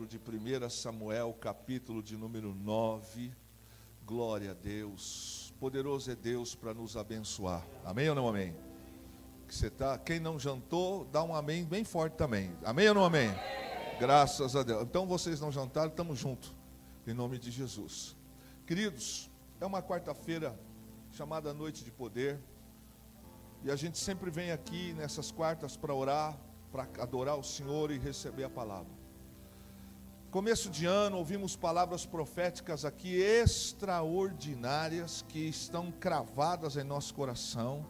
de 1 Samuel, capítulo de número 9. Glória a Deus. Poderoso é Deus para nos abençoar. Amém ou não amém? Quem não jantou, dá um amém bem forte também. Amém ou não amém? Graças a Deus. Então vocês não jantaram, estamos juntos. Em nome de Jesus. Queridos, é uma quarta-feira chamada Noite de Poder. E a gente sempre vem aqui nessas quartas para orar, para adorar o Senhor e receber a palavra. Começo de ano, ouvimos palavras proféticas aqui extraordinárias que estão cravadas em nosso coração.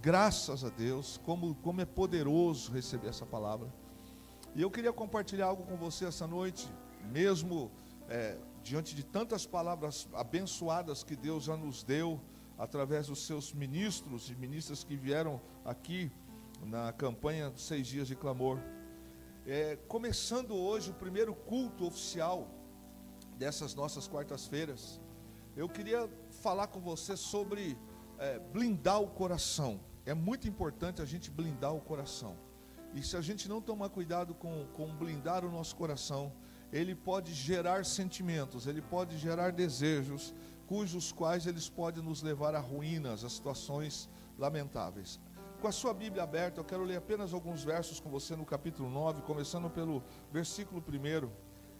Graças a Deus, como é poderoso receber essa palavra. E eu queria compartilhar algo com você essa noite, mesmo diante de tantas palavras abençoadas que Deus já nos deu, através dos seus ministros e ministras que vieram aqui na campanha dos 6 dias de clamor. Começando hoje o primeiro culto oficial dessas nossas quartas-feiras, eu queria falar com você sobre blindar o coração. É muito importante a gente blindar o coração. E se a gente não tomar cuidado com blindar o nosso coração, ele pode gerar sentimentos, ele pode gerar desejos, cujos quais eles podem nos levar a ruínas, a situações lamentáveis. Com a sua Bíblia aberta, eu quero ler apenas alguns versos com você no capítulo 9, começando pelo versículo 1.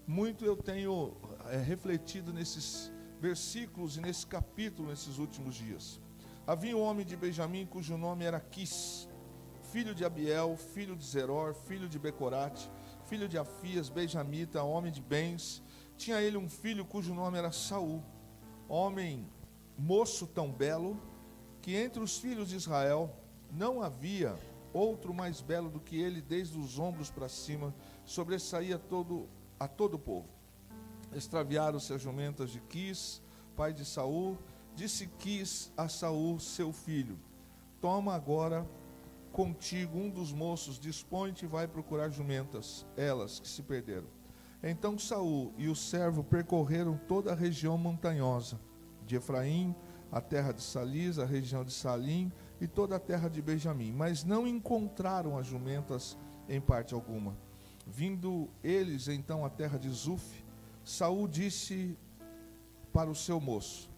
Muito eu tenho refletido nesses versículos e nesse capítulo nesses últimos dias. Havia um homem de Benjamim cujo nome era Quis, filho de Abiel, filho de Zeror, filho de Becorate, filho de Afias, benjamita, homem de bens. Tinha ele um filho cujo nome era Saul, homem moço tão belo, que entre os filhos de Israel não havia outro mais belo do que ele, desde os ombros para cima, sobressaía a todo o povo. Extraviaram-se as jumentas de Quis, pai de Saul. Disse Quis a Saul, seu filho: toma agora contigo um dos moços, dispõe-te e vai procurar jumentas, elas que se perderam. Então Saul e o servo percorreram toda a região montanhosa de Efraim, a terra de Salis, a região de Salim e toda a terra de Benjamim, mas não encontraram as jumentas em parte alguma. Vindo eles então à terra de Zuf, Saul disse para o seu moço,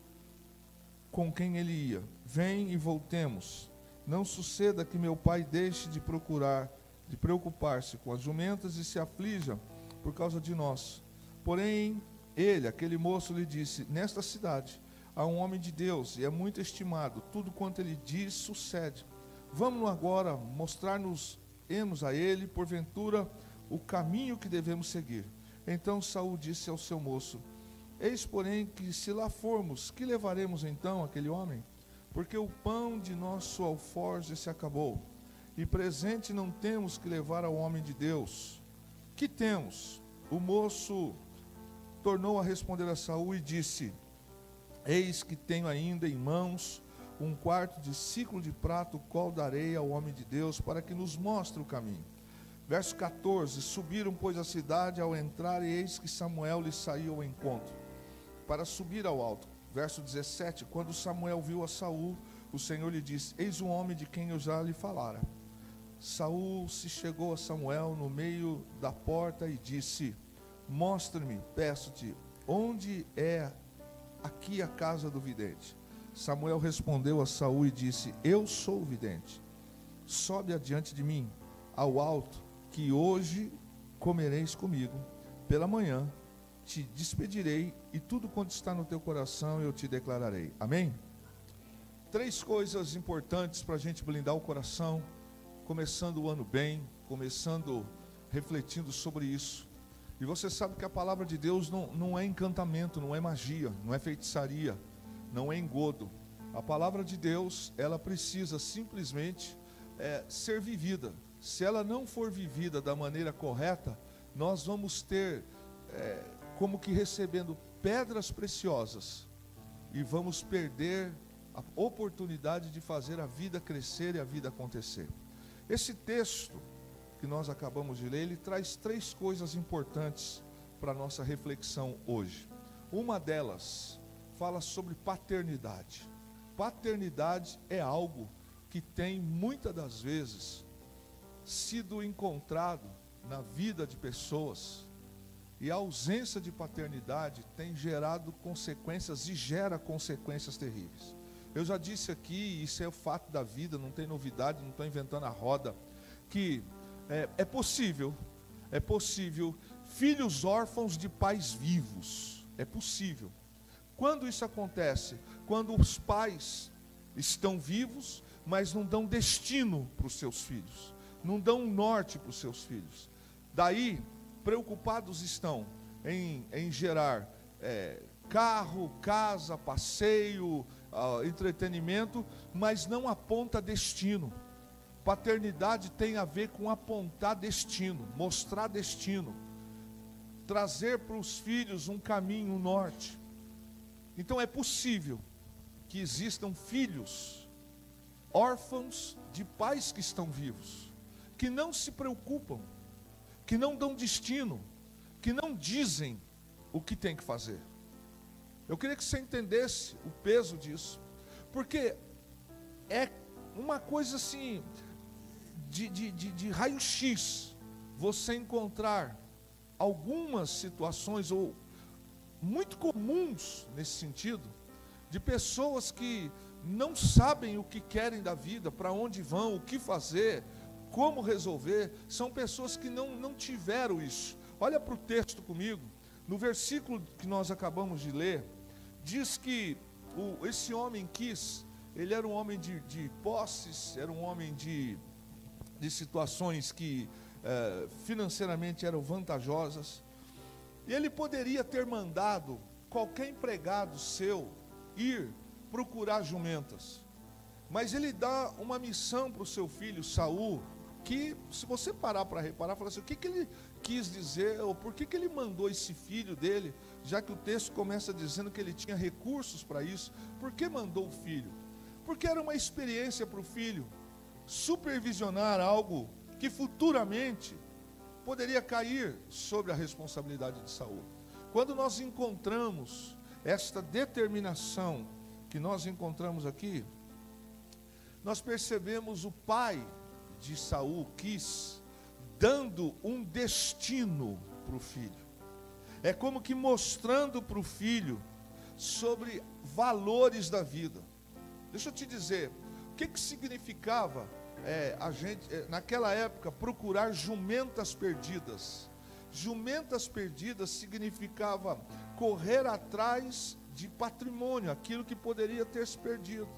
com quem ele ia: vem e voltemos. Não suceda que meu pai deixe de preocupar-se com as jumentas e se aflija por causa de nós. Porém, aquele moço, lhe disse: nesta cidade há um homem de Deus e é muito estimado, tudo quanto ele diz sucede. Vamos agora mostrar-nos-emos a ele, porventura, o caminho que devemos seguir. Então Saul disse ao seu moço: eis, porém, que se lá formos, que levaremos então aquele homem? Porque o pão de nosso alforje se acabou, e presente não temos que levar ao homem de Deus. Que temos? O moço tornou a responder a Saul e disse: eis que tenho ainda em mãos 1/4 de ciclo de prata, o qual darei ao homem de Deus, para que nos mostre o caminho. Verso 14: subiram, pois, a cidade. Ao entrar, eis que Samuel lhe saiu ao encontro, para subir ao alto. Verso 17: quando Samuel viu a Saul, o Senhor lhe disse: eis um homem de quem eu já lhe falara. Saul se chegou a Samuel no meio da porta e disse: mostra-me, peço-te, onde é aqui a casa do vidente. Samuel respondeu a Saul e disse: eu sou o vidente. Sobe adiante de mim ao alto, que hoje comereis comigo. Pela manhã te despedirei, e tudo quanto está no teu coração eu te declararei. Amém? 3 coisas importantes para a gente blindar o coração, começando o ano bem, refletindo sobre isso. E você sabe que a palavra de Deus não é encantamento, não é magia, não é feitiçaria, não é engodo. A palavra de Deus, ela precisa simplesmente ser vivida. Se ela não for vivida da maneira correta, nós vamos ter como que recebendo pedras preciosas, e vamos perder a oportunidade de fazer a vida crescer e a vida acontecer. Esse texto que nós acabamos de ler, ele traz 3 coisas importantes para a nossa reflexão hoje. Uma delas fala sobre paternidade. Paternidade é algo que tem muitas das vezes sido encontrado na vida de pessoas, E a ausência de paternidade tem gerado consequências e gera consequências terríveis. Eu já disse aqui, isso é o fato da vida, não tem novidade, não estou inventando a roda, que é possível filhos órfãos de pais vivos. É possível. Quando isso acontece? Quando os pais estão vivos, mas não dão destino para os seus filhos, não dão um norte para os seus filhos. Daí, preocupados estão em gerar carro, casa, passeio, entretenimento, mas não aponta destino. Paternidade tem a ver com apontar destino, mostrar destino, trazer para os filhos um caminho, um norte. Então é possível que existam filhos órfãos de pais que estão vivos, que não se preocupam, que não dão destino, que não dizem o que tem que fazer. Eu queria que você entendesse o peso disso, porque é uma coisa assim, de raio-x, você encontrar algumas situações, ou muito comuns nesse sentido, de pessoas que não sabem o que querem da vida, para onde vão, o que fazer, como resolver. São pessoas que não tiveram isso. Olha para o texto comigo, no versículo que nós acabamos de ler, diz que esse homem quis, ele era um homem de posses, era um homem de situações que financeiramente eram vantajosas, e ele poderia ter mandado qualquer empregado seu ir procurar jumentas, mas ele dá uma missão para o seu filho Saul, que se você parar para reparar, fala assim, o que ele quis dizer, ou por que ele mandou esse filho dele, já que o texto começa dizendo que ele tinha recursos para isso. Por que mandou o filho? Porque era uma experiência para o filho supervisionar algo que futuramente poderia cair sobre a responsabilidade de Saul. Quando nós encontramos esta determinação que nós encontramos aqui, nós percebemos o pai de Saul, Quis, dando um destino para o filho. É como que mostrando para o filho sobre valores da vida. Deixa eu te dizer, o que significava a gente, naquela época, procurar jumentas perdidas? Jumentas perdidas significava correr atrás de patrimônio, aquilo que poderia ter se perdido,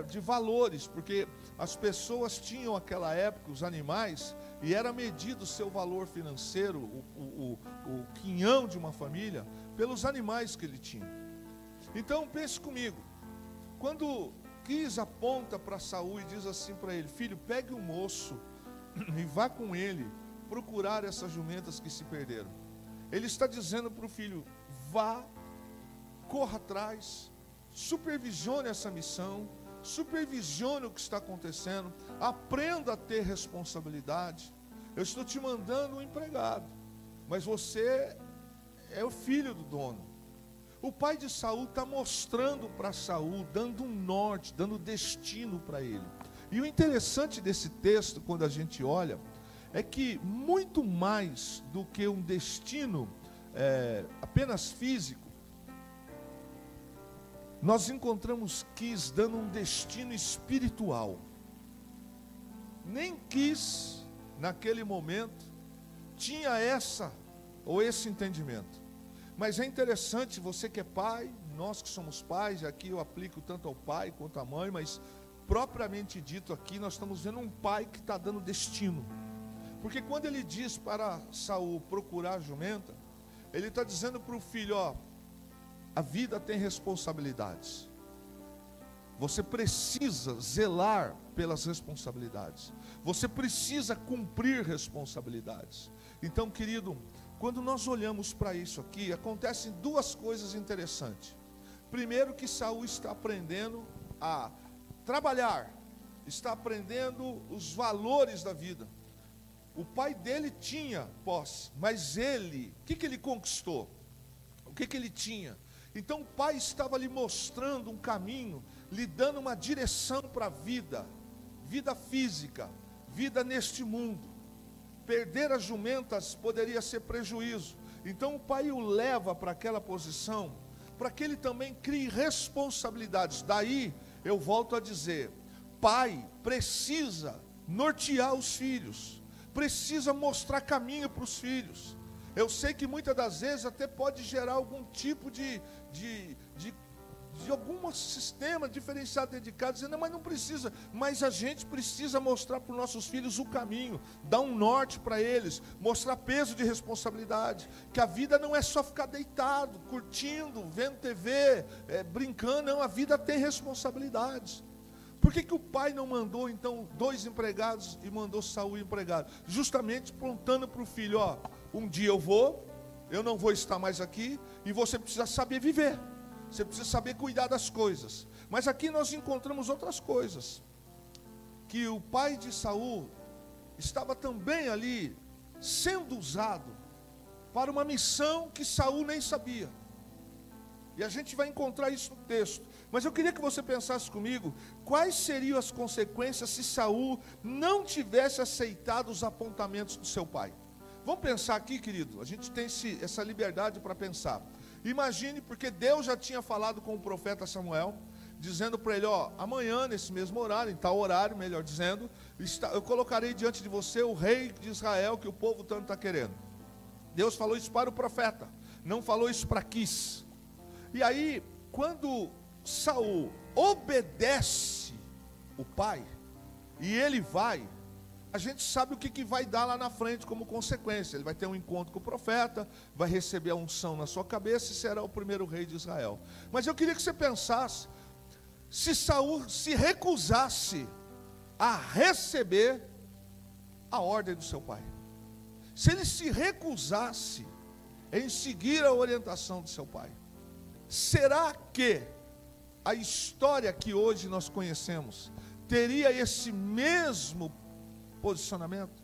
de valores, porque as pessoas tinham naquela época os animais, e era medido o seu valor financeiro, o quinhão de uma família, pelos animais que ele tinha. Então pense comigo, quando Quis aponta para Saul e diz assim para ele, filho, pegue o moço e vá com ele procurar essas jumentas que se perderam. Ele está dizendo para o filho, vá, corra atrás, supervisione essa missão, supervisione o que está acontecendo, aprenda a ter responsabilidade. Eu estou te mandando um empregado, mas você é o filho do dono. O pai de Saul está mostrando para Saul, dando um norte, dando destino para ele. E o interessante desse texto, quando a gente olha, é que muito mais do que um destino apenas físico, nós encontramos Quis dando um destino espiritual. Nem Quis, naquele momento, tinha esse entendimento. Mas é interessante, você que é pai, nós que somos pais, aqui eu aplico tanto ao pai quanto à mãe, mas propriamente dito aqui, nós estamos vendo um pai que está dando destino. Porque quando ele diz para Saul procurar a jumenta, ele está dizendo para o filho, a vida tem responsabilidades. Você precisa zelar pelas responsabilidades. Você precisa cumprir responsabilidades. Então, querido, quando nós olhamos para isso aqui, acontecem duas coisas interessantes. Primeiro, que Saul está aprendendo a trabalhar, está aprendendo os valores da vida. O pai dele tinha posse, mas ele, o que ele conquistou? O que ele tinha? Então o pai estava lhe mostrando um caminho, lhe dando uma direção para a vida, vida física, vida neste mundo. Perder as jumentas poderia ser prejuízo. Então o pai o leva para aquela posição, para que ele também crie responsabilidades. Daí eu volto a dizer, pai precisa nortear os filhos, precisa mostrar caminho para os filhos. Eu sei que muitas das vezes até pode gerar algum tipo de algum sistema diferenciado dentro de casa, dizendo, mas não precisa, mas a gente precisa mostrar para os nossos filhos o caminho, dar um norte para eles, mostrar peso de responsabilidade, que a vida não é só ficar deitado, curtindo, vendo TV, brincando, não, a vida tem responsabilidades. Por que o pai não mandou então 2 empregados e mandou Saul empregado? Justamente apontando para o filho, ó, um dia eu não vou estar mais aqui, e você precisa saber viver. Você precisa saber cuidar das coisas. Mas aqui nós encontramos outras coisas. Que o pai de Saul estava também ali sendo usado para uma missão que Saul nem sabia. E a gente vai encontrar isso no texto. Mas eu queria que você pensasse comigo, quais seriam as consequências se Saul não tivesse aceitado os apontamentos do seu pai? Vamos pensar aqui, querido, a gente tem essa liberdade para pensar. Imagine, porque Deus já tinha falado com o profeta Samuel, dizendo para ele, ó, amanhã nesse mesmo horário, em tal horário, melhor dizendo, eu colocarei diante de você o rei de Israel que o povo tanto está querendo. Deus falou isso para o profeta, não falou isso para Quis. E aí, quando Saul obedece o pai, e ele vai, a gente sabe o que vai dar lá na frente como consequência. Ele vai ter um encontro com o profeta, vai receber a unção na sua cabeça e será o primeiro rei de Israel. Mas eu queria que você pensasse, se Saul se recusasse a receber a ordem do seu pai, se ele se recusasse em seguir a orientação do seu pai, será que a história que hoje nós conhecemos teria esse mesmo posicionamento?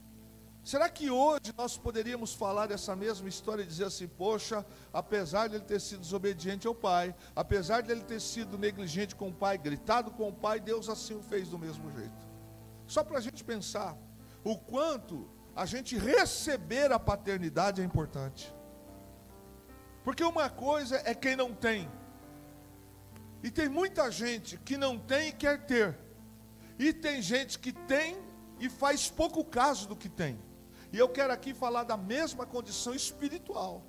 Será que hoje nós poderíamos falar dessa mesma história e dizer assim, poxa, apesar de ele ter sido desobediente ao pai, apesar de ele ter sido negligente com o pai, gritado com o pai, Deus assim o fez do mesmo jeito? Só para a gente pensar o quanto a gente receber a paternidade é importante. Porque uma coisa é quem não tem, e tem muita gente que não tem e quer ter, e tem gente que tem e faz pouco caso do que tem. E eu quero aqui falar da mesma condição espiritual,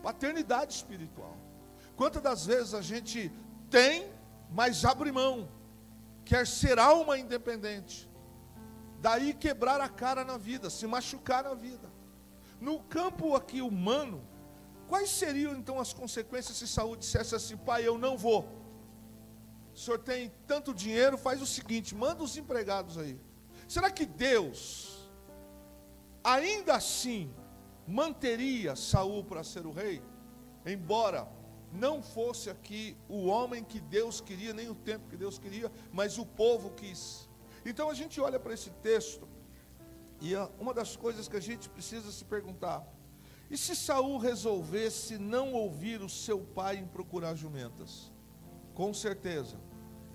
paternidade espiritual. Quantas das vezes a gente tem, mas abre mão, quer ser alma independente, daí quebrar a cara na vida, se machucar na vida. No campo aqui humano, quais seriam então as consequências se Saul dissesse assim, pai, eu não vou, o senhor tem tanto dinheiro, faz o seguinte, manda os empregados aí. Será que Deus, ainda assim, manteria Saul para ser o rei? Embora não fosse aqui o homem que Deus queria, nem o tempo que Deus queria, mas o povo quis. Então a gente olha para esse texto, e uma das coisas que a gente precisa se perguntar, e se Saul resolvesse não ouvir o seu pai em procurar jumentas? Com certeza,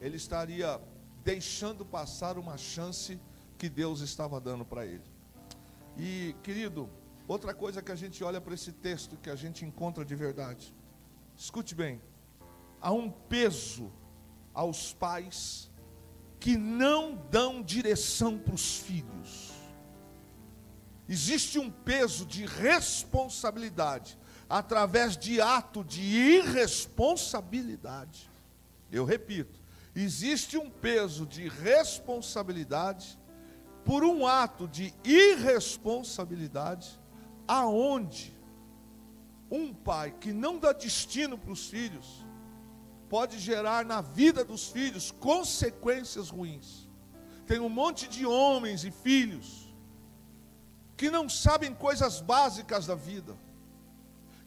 ele estaria deixando passar uma chance que Deus estava dando para ele. E, querido, outra coisa que a gente olha para esse texto, que a gente encontra de verdade, escute bem, há um peso aos pais que não dão direção para os filhos. Existe um peso de responsabilidade, através de ato de irresponsabilidade. Eu repito, existe um peso de responsabilidade, por um ato de irresponsabilidade, aonde um pai que não dá destino para os filhos, pode gerar na vida dos filhos consequências ruins. Tem um monte de homens e filhos, que não sabem coisas básicas da vida,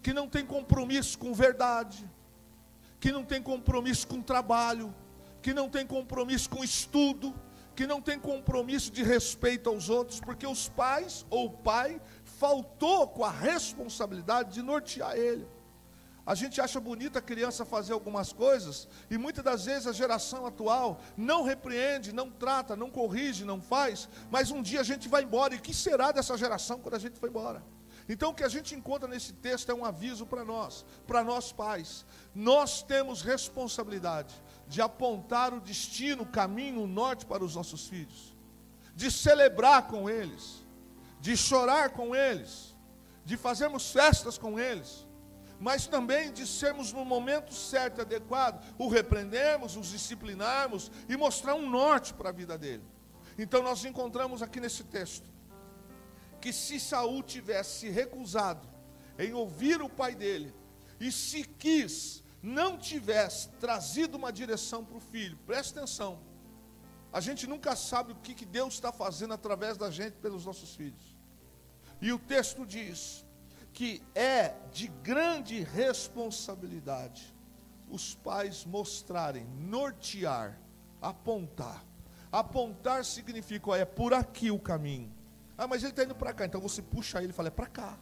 que não tem compromisso com verdade, que não tem compromisso com trabalho, que não tem compromisso com estudo, que não tem compromisso de respeito aos outros, porque os pais ou o pai faltou com a responsabilidade de nortear ele. A gente acha bonita a criança fazer algumas coisas, e muitas das vezes a geração atual não repreende, não trata, não corrige, não faz, mas um dia a gente vai embora, e o que será dessa geração quando a gente for embora? Então o que a gente encontra nesse texto é um aviso para nós pais. Nós temos responsabilidade de apontar o destino, o caminho, o norte para os nossos filhos, de celebrar com eles, de chorar com eles, de fazermos festas com eles, mas também de sermos no momento certo e adequado, o repreendermos, os disciplinarmos e mostrar um norte para a vida dele. Então nós encontramos aqui nesse texto, que se Saul tivesse recusado em ouvir o pai dele, e se Quis não tivesse trazido uma direção para o filho, presta atenção, a gente nunca sabe o que Deus está fazendo através da gente pelos nossos filhos. E o texto diz que é de grande responsabilidade os pais mostrarem, nortear, apontar. Apontar significa, é por aqui o caminho. Ah, mas ele está indo para cá, então você puxa ele e fala, é para cá.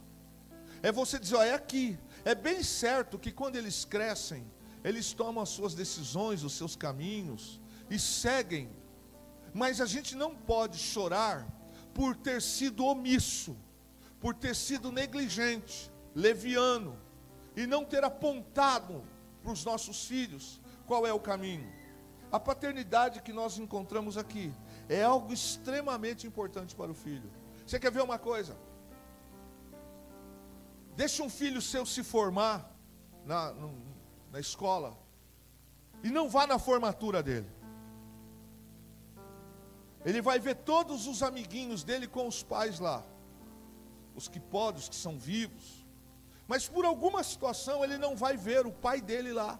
É você dizer, é aqui. É bem certo que quando eles crescem, eles tomam as suas decisões, os seus caminhos, e seguem. Mas a gente não pode chorar por ter sido omisso, por ter sido negligente, leviano, e não ter apontado para os nossos filhos qual é o caminho. A paternidade que nós encontramos aqui é algo extremamente importante para o filho. Você quer ver uma coisa? Deixa um filho seu se formar na escola e não vá na formatura dele. Ele vai ver todos os amiguinhos dele com os pais lá, os que podem, os que são vivos, mas por alguma situação ele não vai ver o pai dele lá.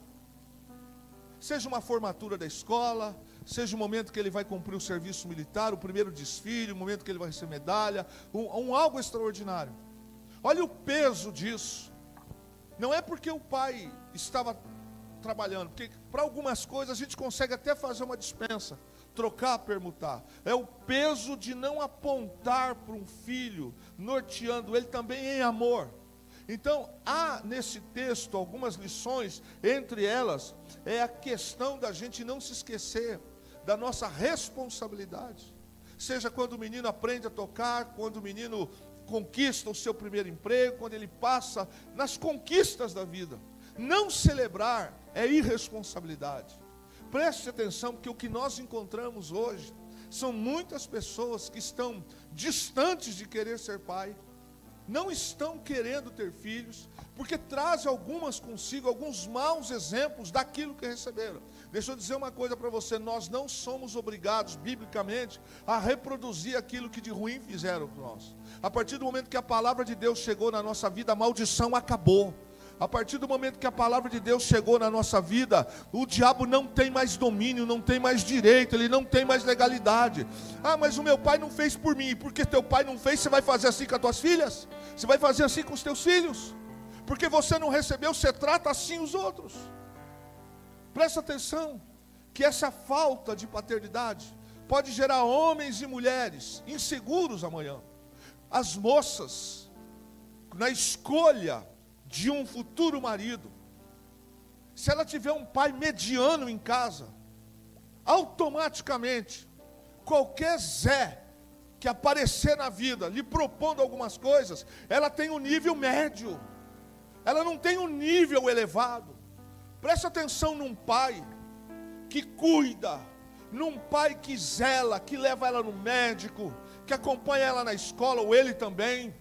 Seja uma formatura da escola, seja o momento que ele vai cumprir o serviço militar, o primeiro desfile, o momento que ele vai receber medalha, algo extraordinário. Olha o peso disso. Não é porque o pai estava trabalhando, porque para algumas coisas a gente consegue até fazer uma dispensa, trocar, permutar. É o peso de não apontar para um filho, norteando ele também em amor. Então, há nesse texto algumas lições, entre elas, é a questão da gente não se esquecer da nossa responsabilidade. Seja quando o menino aprende a tocar, quando o menino conquista o seu primeiro emprego, quando ele passa nas conquistas da vida. Não celebrar é irresponsabilidade. Preste atenção, porque o que nós encontramos hoje são muitas pessoas que estão distantes de querer ser pai, não estão querendo ter filhos, porque trazem algumas consigo, alguns maus exemplos daquilo que receberam. Deixa eu dizer uma coisa para você, nós não somos obrigados, biblicamente, a reproduzir aquilo que de ruim fizeram com nós. A partir do momento que a palavra de Deus chegou na nossa vida, a maldição acabou. A partir do momento que a palavra de Deus chegou na nossa vida, o diabo não tem mais domínio, não tem mais direito, ele não tem mais legalidade. Ah, mas o meu pai não fez por mim. Porque teu pai não fez, você vai fazer assim com as tuas filhas? Você vai fazer assim com os teus filhos? Porque você não recebeu, você trata assim os outros. Presta atenção, que essa falta de paternidade pode gerar homens e mulheres inseguros amanhã. As moças, na escolha de um futuro marido, se ela tiver um pai mediano em casa, automaticamente, qualquer Zé que aparecer na vida, lhe propondo algumas coisas, ela tem um nível médio, ela não tem um nível elevado. Presta atenção num pai que cuida, num pai que zela, que leva ela no médico, que acompanha ela na escola, ou ele também.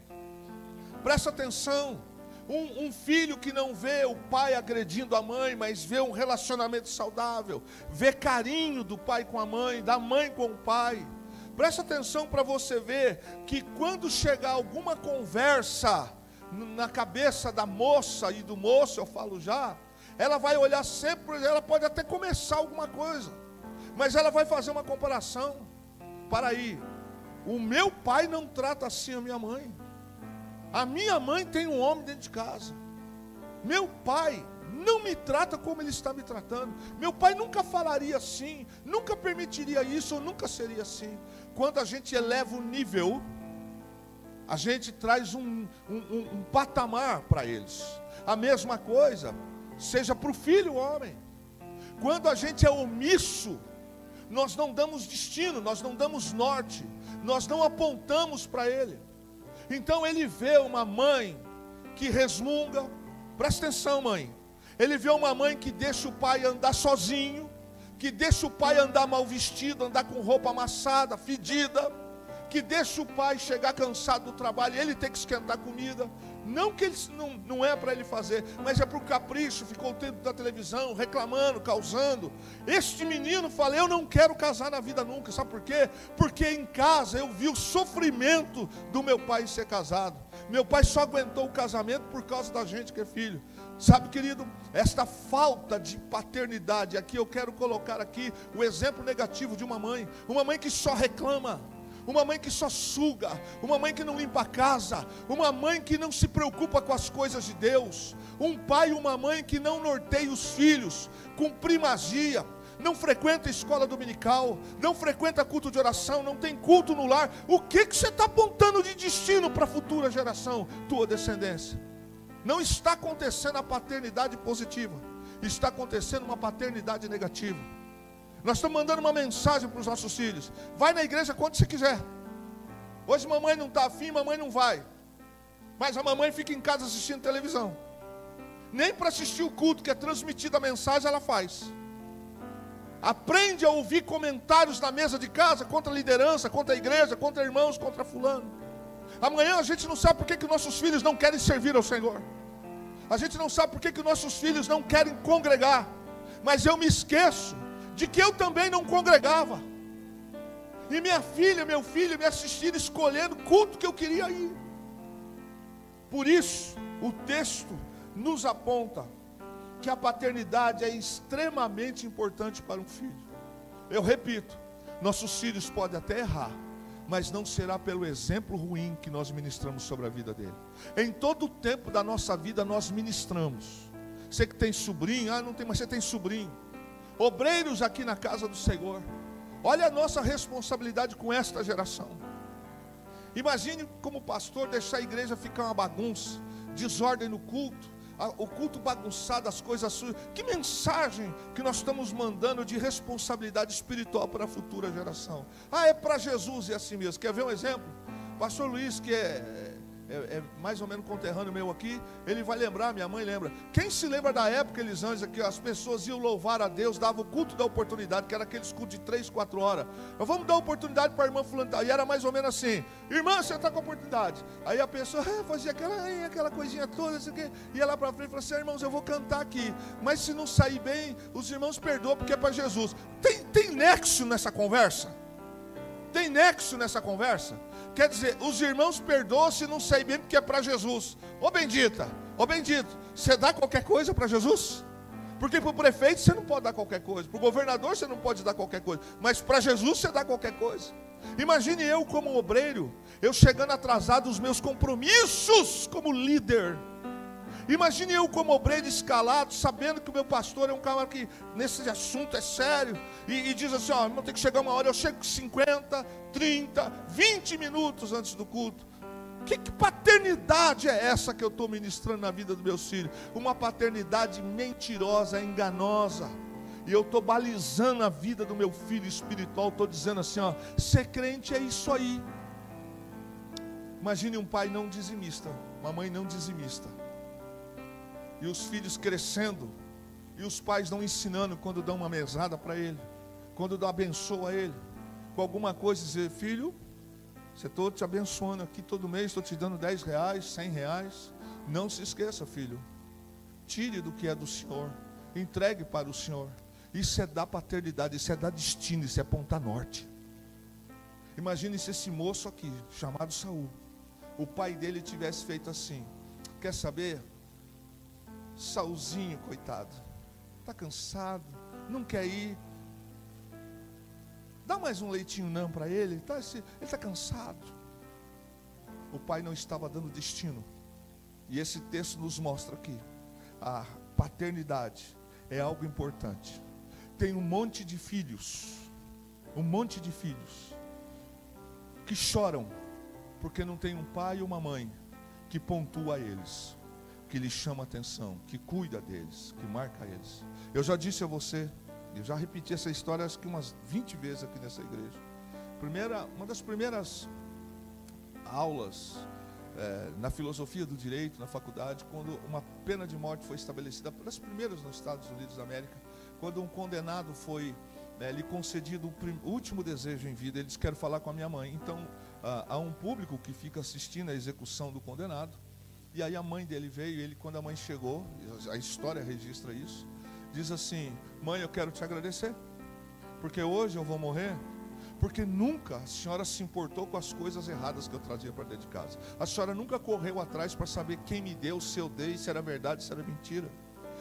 Presta atenção, um filho que não vê o pai agredindo a mãe, mas vê um relacionamento saudável, vê carinho do pai com a mãe, da mãe com o pai. Presta atenção para você ver que quando chegar alguma conversa na cabeça da moça e do moço, eu falo já, ela vai olhar sempre, ela pode até começar alguma coisa, mas ela vai fazer uma comparação. Para aí, o meu pai não trata assim a minha mãe. A minha mãe tem um homem dentro de casa. Meu pai não me trata como ele está me tratando. Meu pai nunca falaria assim, nunca permitiria isso, ou nunca seria assim. Quando a gente eleva o nível, a gente traz um patamar para eles. A mesma coisa, seja para o filho homem. Quando a gente é omisso, nós não damos destino, nós não damos norte, nós não apontamos para ele. Então ele vê uma mãe que resmunga. Presta atenção, mãe. Ele vê uma mãe que deixa o pai andar sozinho, que deixa o pai andar mal vestido, andar com roupa amassada, fedida, que deixa o pai chegar cansado do trabalho, ele tem que esquentar comida. Não que ele, não é para ele fazer, mas é para o capricho, ficou o tempo da televisão, reclamando, causando. Este menino fala, eu não quero casar na vida nunca, sabe por quê? Porque em casa eu vi o sofrimento do meu pai em ser casado. Meu pai só aguentou o casamento por causa da gente que é filho. Sabe, querido, esta falta de paternidade, aqui eu quero colocar aqui o exemplo negativo de uma mãe que só reclama, uma mãe que só suga, uma mãe que não limpa a casa, uma mãe que não se preocupa com as coisas de Deus, um pai e uma mãe que não norteia os filhos com primazia, não frequenta a escola dominical, não frequenta culto de oração, não tem culto no lar. O que você está apontando de destino para a futura geração, tua descendência? Não está acontecendo a paternidade positiva, está acontecendo uma paternidade negativa. Nós estamos mandando uma mensagem para os nossos filhos: vai na igreja quando você quiser. Hoje mamãe não está afim, mamãe não vai, mas a mamãe fica em casa assistindo televisão. Nem para assistir o culto que é transmitida a mensagem ela faz. Aprende a ouvir comentários na mesa de casa contra a liderança, contra a igreja, contra irmãos, contra fulano. Amanhã a gente não sabe por que nossos filhos não querem servir ao Senhor. A gente não sabe por que nossos filhos não querem congregar. Mas eu me esqueço de que eu também não congregava. E minha filha, meu filho me assistiram escolhendo o culto que eu queria ir. Por isso, o texto nos aponta que a paternidade é extremamente importante para um filho. Eu repito, nossos filhos podem até errar, mas não será pelo exemplo ruim que nós ministramos sobre a vida dele. Em todo o tempo da nossa vida nós ministramos. Você que tem sobrinho, não tem, mas você tem sobrinho. Obreiros aqui na casa do Senhor. Olha a nossa responsabilidade com esta geração. Imagine como pastor deixar a igreja ficar uma bagunça, desordem no culto, o culto bagunçado, as coisas sujas. Que mensagem que nós estamos mandando de responsabilidade espiritual para a futura geração? É para Jesus e assim mesmo. Quer ver um exemplo? Pastor Luiz, que é mais ou menos conterrâneo meu aqui, ele vai lembrar, minha mãe lembra. Quem se lembra da época, Elisângela, que as pessoas iam louvar a Deus, davam o culto da oportunidade, que era aqueles cultos de 3, 4 horas. Vamos dar oportunidade para a irmã fulana. E era mais ou menos assim: irmã, você está com a oportunidade. Aí a pessoa fazia aquela coisinha toda, isso aqui, ia lá para frente e falou assim: irmãos, eu vou cantar aqui, mas se não sair bem, os irmãos perdoam, porque é para Jesus. Tem nexo nessa conversa? Tem nexo nessa conversa? Quer dizer, os irmãos perdoam se não sair bem, porque é para Jesus. Ô bendita, ô bendito, você dá qualquer coisa para Jesus? Porque para o prefeito você não pode dar qualquer coisa, para o governador você não pode dar qualquer coisa, mas para Jesus você dá qualquer coisa. Imagine eu como obreiro, eu chegando atrasado os meus compromissos como líder. Imagine eu como obreiro escalado, sabendo que o meu pastor é um cara que nesse assunto é sério, e diz assim: irmão, tem que chegar uma hora, eu chego 50, 30, 20 minutos antes do culto. Que paternidade é essa que eu estou ministrando na vida dos meus filhos? Uma paternidade mentirosa, enganosa. E eu estou balizando a vida do meu filho espiritual, estou dizendo assim: ser crente é isso aí. Imagine um pai não dizimista, uma mãe não dizimista, e os filhos crescendo, e os pais não ensinando quando dão uma mesada para ele, quando dão abençoa ele, com alguma coisa, dizer: filho, você estou te abençoando aqui todo mês, estou te dando 10 reais, 100 reais, não se esqueça, filho, tire do que é do Senhor, entregue para o Senhor. Isso é dar paternidade, isso é dar destino, isso é apontar norte. Imagine se esse moço aqui, chamado Saul, o pai dele tivesse feito assim: quer saber? Saulzinho, coitado, está cansado, não quer ir, dá mais um leitinho não para ele está cansado. O pai não estava dando destino. E esse texto nos mostra aqui, a paternidade é algo importante. Tem um monte de filhos que choram porque não tem um pai e uma mãe que pontua eles, que lhes chama atenção, que cuida deles, que marca eles. Eu já disse a você, eu já repeti essa história acho que umas 20 vezes aqui nessa igreja. Uma das primeiras aulas na filosofia do direito, na faculdade, quando uma pena de morte foi estabelecida, pelas primeiras nos Estados Unidos da América, quando um condenado foi lhe concedido o último desejo em vida, ele disse: quero falar com a minha mãe. Então, há um público que fica assistindo a execução do condenado, e aí a mãe dele veio, e quando a mãe chegou, a história registra isso, diz assim: mãe, eu quero te agradecer, porque hoje eu vou morrer, porque nunca a senhora se importou com as coisas erradas que eu trazia para dentro de casa. A senhora nunca correu atrás para saber quem me deu, se eu dei, se era verdade, se era mentira.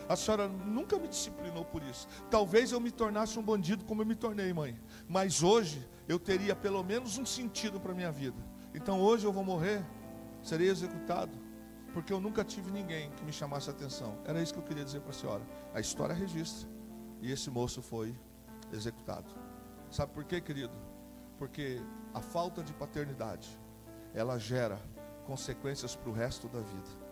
A senhora nunca me disciplinou por isso. Talvez eu me tornasse um bandido como eu me tornei, mãe, mas hoje eu teria pelo menos um sentido para a minha vida. Então hoje eu vou morrer, serei executado, porque eu nunca tive ninguém que me chamasse a atenção. Era isso que eu queria dizer para a senhora. A história registra, e esse moço foi executado. Sabe por quê, querido? Porque a falta de paternidade, ela gera consequências para o resto da vida.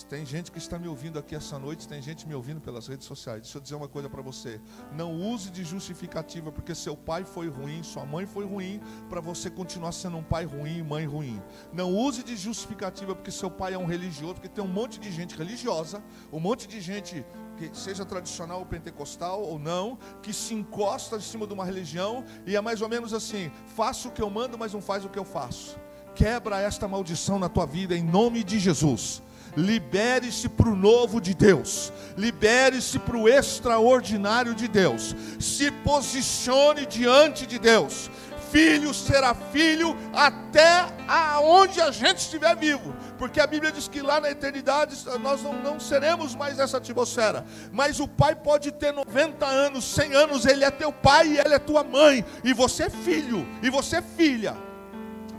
Tem gente que está me ouvindo aqui essa noite, tem gente me ouvindo pelas redes sociais. Deixa eu dizer uma coisa para você: não use de justificativa porque seu pai foi ruim, sua mãe foi ruim, para você continuar sendo um pai ruim e mãe ruim. Não use de justificativa porque seu pai é um religioso, porque tem um monte de gente religiosa, um monte de gente que seja tradicional ou pentecostal ou não, que se encosta em cima de uma religião e é mais ou menos assim: faça o que eu mando, mas não faz o que eu faço. Quebra esta maldição na tua vida em nome de Jesus. Libere-se para o novo de Deus, libere-se para o extraordinário de Deus, se posicione diante de Deus. Filho será filho até aonde a gente estiver vivo, porque a Bíblia diz que lá na eternidade nós não seremos mais essa atmosfera, mas o pai pode ter 90 anos, 100 anos, ele é teu pai e ela é tua mãe, e você é filho, e você é filha.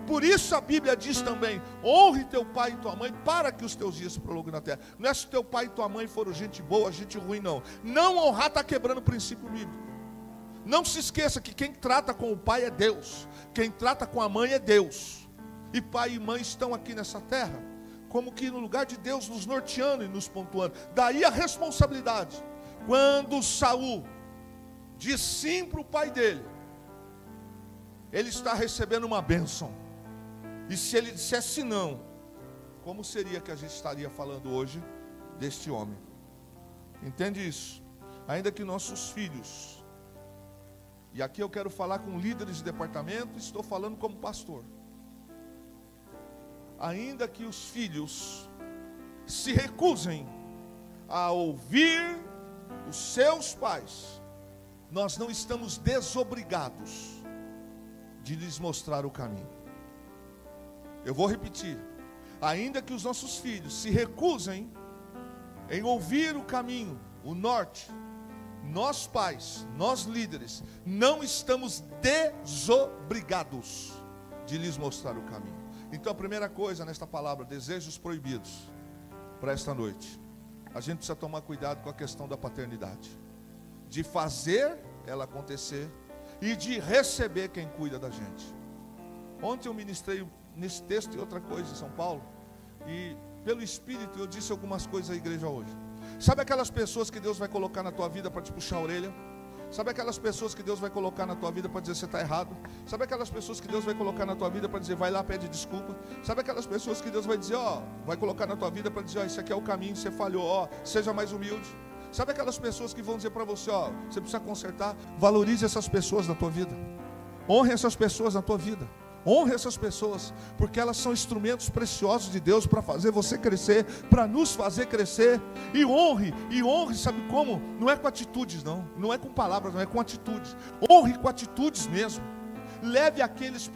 Por isso a Bíblia diz também: honre teu pai e tua mãe, para que os teus dias se prolonguem na terra. Não é se teu pai e tua mãe foram gente boa, gente ruim, não. Não honrar está quebrando o princípio bíblico. Não se esqueça que quem trata com o pai é Deus, quem trata com a mãe é Deus. E pai e mãe estão aqui nessa terra, como que no lugar de Deus, nos norteando e nos pontuando. Daí a responsabilidade. Quando Saul diz sim para o pai dele, ele está recebendo uma bênção. E se ele dissesse não, como seria que a gente estaria falando hoje deste homem? Entende isso? Ainda que nossos filhos, e aqui eu quero falar com líderes de departamento, estou falando como pastor. Ainda que os filhos se recusem a ouvir os seus pais, nós não estamos desobrigados de lhes mostrar o caminho. Eu vou repetir: ainda que os nossos filhos se recusem em ouvir o caminho, o norte, nós pais, nós líderes, não estamos desobrigados de lhes mostrar o caminho. Então a primeira coisa nesta palavra, desejos proibidos, para esta noite, a gente precisa tomar cuidado com a questão da paternidade, de fazer ela acontecer e de receber quem cuida da gente. Ontem eu ministrei nesse texto e outra coisa em São Paulo, e pelo Espírito eu disse algumas coisas à igreja hoje. Sabe aquelas pessoas que Deus vai colocar na tua vida para te puxar a orelha? Sabe aquelas pessoas que Deus vai colocar na tua vida para dizer: você está errado? Sabe aquelas pessoas que Deus vai colocar na tua vida para dizer: vai lá, pede desculpa? Sabe aquelas pessoas que Deus vai dizer: vai colocar na tua vida para dizer: isso aqui é o caminho, você falhou, seja mais humilde? Sabe aquelas pessoas que vão dizer para você: você precisa consertar? Valorize essas pessoas na tua vida, honre essas pessoas na tua vida. Honre essas pessoas, porque elas são instrumentos preciosos de Deus para fazer você crescer, para nos fazer crescer. E honre, sabe como? Não é com atitudes, não é com palavras, não é com atitudes. Honre com atitudes mesmo. Leve aquelas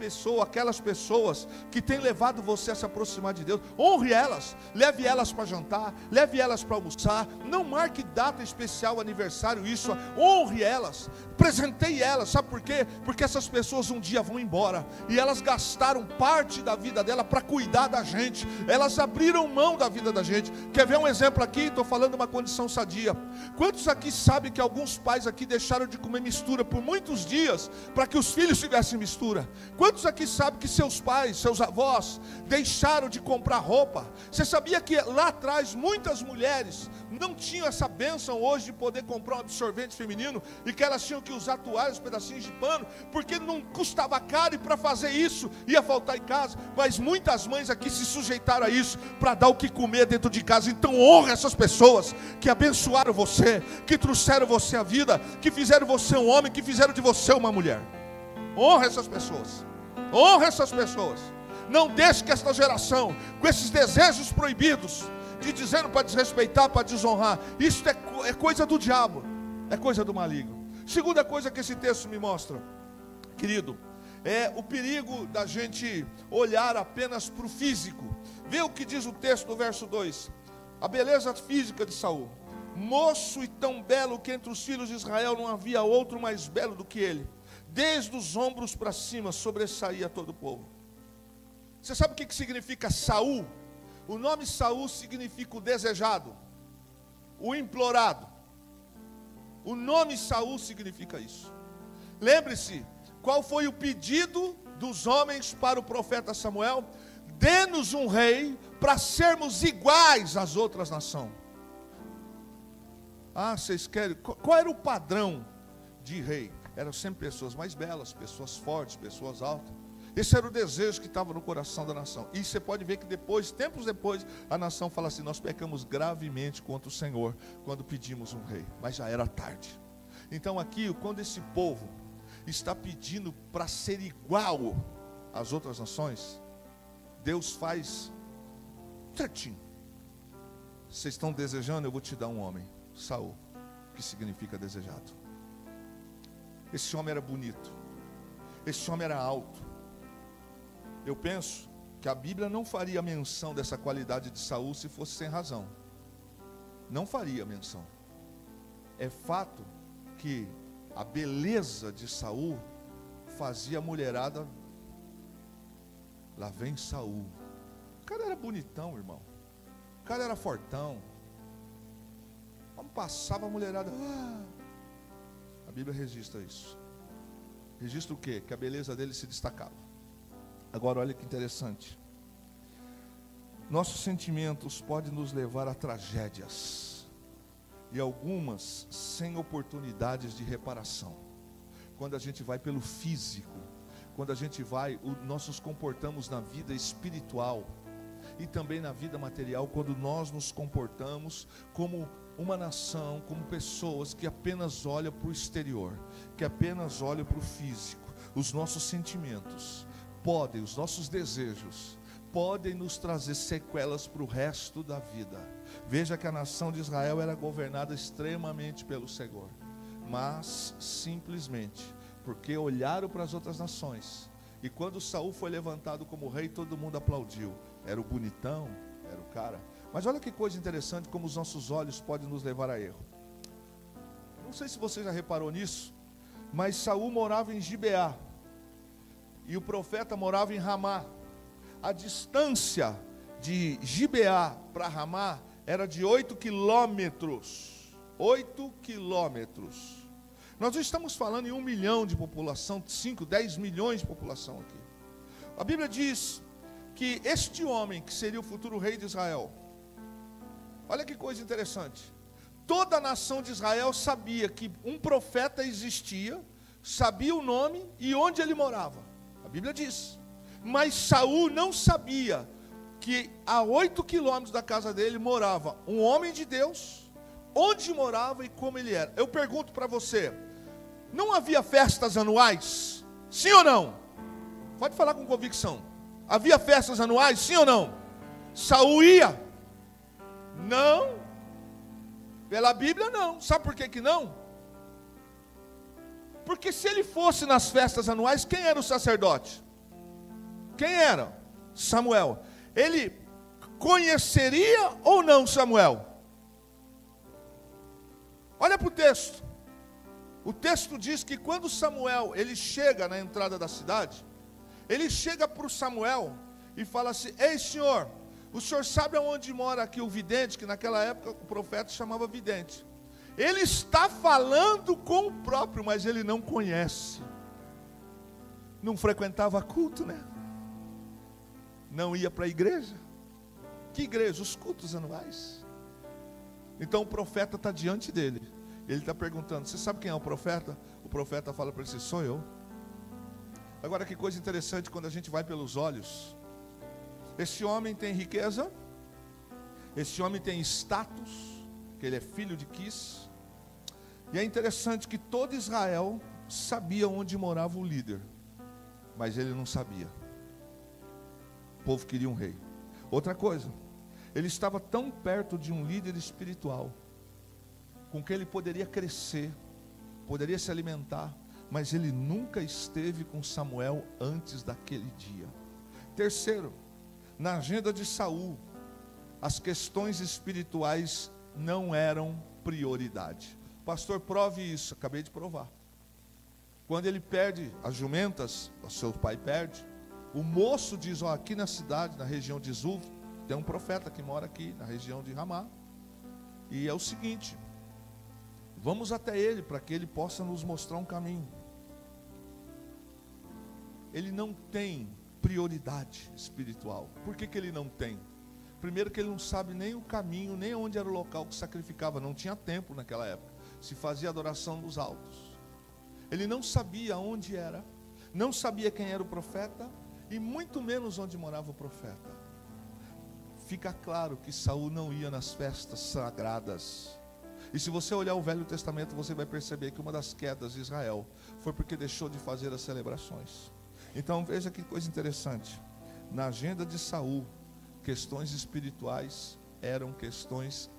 pessoas que têm levado você a se aproximar de Deus, honre elas, leve elas para jantar, leve elas para almoçar, não marque data especial, aniversário, isso, honre elas, presenteie elas. Sabe por quê? Porque essas pessoas um dia vão embora, e elas gastaram parte da vida dela para cuidar da gente, elas abriram mão da vida da gente. Quer ver um exemplo aqui? Estou falando de uma condição sadia. Quantos aqui sabem que alguns pais aqui deixaram de comer mistura por muitos dias, para que os filhos tivessem se mistura. Quantos aqui sabem que seus pais, seus avós, deixaram de comprar roupa? Você sabia que lá atrás muitas mulheres não tinham essa bênção hoje de poder comprar um absorvente feminino, e que elas tinham que usar toalhas, pedacinhos de pano, porque não custava caro, e para fazer isso ia faltar em casa. Mas muitas mães aqui se sujeitaram a isso, para dar o que comer dentro de casa. Então honra essas pessoas que abençoaram você, que trouxeram você à vida, que fizeram você um homem, que fizeram de você uma mulher. Honra essas pessoas. Honra essas pessoas. Não deixe que esta geração, com esses desejos proibidos, de dizendo para desrespeitar, para desonrar, isso é coisa do diabo, é coisa do maligno. Segunda coisa que esse texto me mostra, querido, é o perigo da gente olhar apenas para o físico. Vê o que diz o texto do verso 2. A beleza física de Saul. Moço e tão belo que entre os filhos de Israel não havia outro mais belo do que ele. Desde os ombros para cima sobressaía todo o povo. Você sabe o que significa Saul? O nome Saul significa o desejado, o implorado. O nome Saul significa isso. Lembre-se, qual foi o pedido dos homens para o profeta Samuel? Dê-nos um rei para sermos iguais às outras nações. Ah, vocês querem? Qual era o padrão de rei? Eram sempre pessoas mais belas, pessoas fortes, pessoas altas. Esse era o desejo que estava no coração da nação. E você pode ver que depois, tempos depois, a nação fala assim: nós pecamos gravemente contra o Senhor quando pedimos um rei. Mas já era tarde. Então aqui, quando esse povo está pedindo para ser igual às outras nações, Deus faz certinho. Vocês estão desejando, eu vou te dar um homem, Saul, que significa desejado. Esse homem era bonito, esse homem era alto. Eu penso que a Bíblia não faria menção dessa qualidade de Saul se fosse sem razão. Não faria menção. É fato que a beleza de Saul fazia a mulherada. Lá vem Saul. O cara era bonitão, irmão. O cara era fortão. Vamos passar para a mulherada. A Bíblia registra isso. Registra o quê? Que a beleza dele se destacava. Agora olha que interessante. Nossos sentimentos podem nos levar a tragédias, e algumas sem oportunidades de reparação. Quando a gente vai pelo físico, quando a gente vai, nós nos comportamos na vida espiritual e também na vida material, quando nós nos comportamos como uma nação, como pessoas que apenas olham para o exterior, que apenas olham para o físico. Os nossos sentimentos podem, os nossos desejos podem nos trazer sequelas para o resto da vida. Veja que a nação de Israel era governada extremamente pelo Senhor, mas simplesmente porque olharam para as outras nações, e quando Saul foi levantado como rei, todo mundo aplaudiu. Era o bonitão, era o cara. Mas olha que coisa interessante, como os nossos olhos podem nos levar a erro. Não sei se você já reparou nisso, mas Saul morava em Gibeá e o profeta morava em Ramá. A distância de Gibeá para Ramá era de 8 quilômetros. 8 quilômetros. Nós estamos falando em 1 milhão de população, 5, 10 milhões de população aqui. A Bíblia diz que este homem, que seria o futuro rei de Israel, olha que coisa interessante, toda a nação de Israel sabia que um profeta existia, sabia o nome e onde ele morava. A Bíblia diz. Mas Saul não sabia que a 8 quilômetros da casa dele morava um homem de Deus, onde morava e como ele era. Eu pergunto para você, não havia festas anuais? Sim ou não? Pode falar com convicção. Havia festas anuais? Sim ou não? Saul ia? Não. Pela Bíblia não. Sabe por que não? Porque se ele fosse nas festas anuais, quem era o sacerdote? Quem era? Samuel. Ele conheceria ou não Samuel? Olha para o texto. O texto diz que quando Samuel, ele chega na entrada da cidade, ele chega para o Samuel e fala assim: ei senhor, o senhor sabe aonde mora aqui o vidente? Que naquela época o profeta chamava vidente. Ele está falando com o próprio, mas ele não conhece. não frequentava culto, né? Não ia para a igreja. Que igreja? Os cultos anuais. Então o profeta está diante dele. Ele está perguntando: você sabe quem é o profeta? O profeta fala para ele assim: sou eu. Agora que coisa interessante, quando a gente vai pelos olhos. Esse homem tem riqueza, esse homem tem status, que ele é filho de Quis. E é interessante que todo Israel sabia onde morava o líder, mas ele não sabia. O povo queria um rei. Outra coisa, ele estava tão perto de um líder espiritual, com que ele poderia crescer, poderia se alimentar, mas ele nunca esteve com Samuel antes daquele dia. Terceiro, na agenda de Saul, as questões espirituais não eram prioridade. Pastor, prove isso. Acabei de provar. Quando ele perde as jumentas, o seu pai perde, o moço diz: ó, aqui na cidade, na região de Zuf, tem um profeta que mora aqui na região de Ramá, e é o seguinte: vamos até ele para que ele possa nos mostrar um caminho. Ele não tem prioridade espiritual. Por que ele não tem? Primeiro que ele não sabe nem o caminho, nem onde era o local que sacrificava. Não tinha templo naquela época. Se fazia adoração nos altos. Ele não sabia onde era, não sabia quem era o profeta, e muito menos onde morava o profeta. Fica claro que Saul não ia nas festas sagradas. E se você olhar o Velho Testamento, você vai perceber que uma das quedas de Israel foi porque deixou de fazer as celebrações. Então veja que coisa interessante. Na agenda de Saul, questões espirituais eram questões,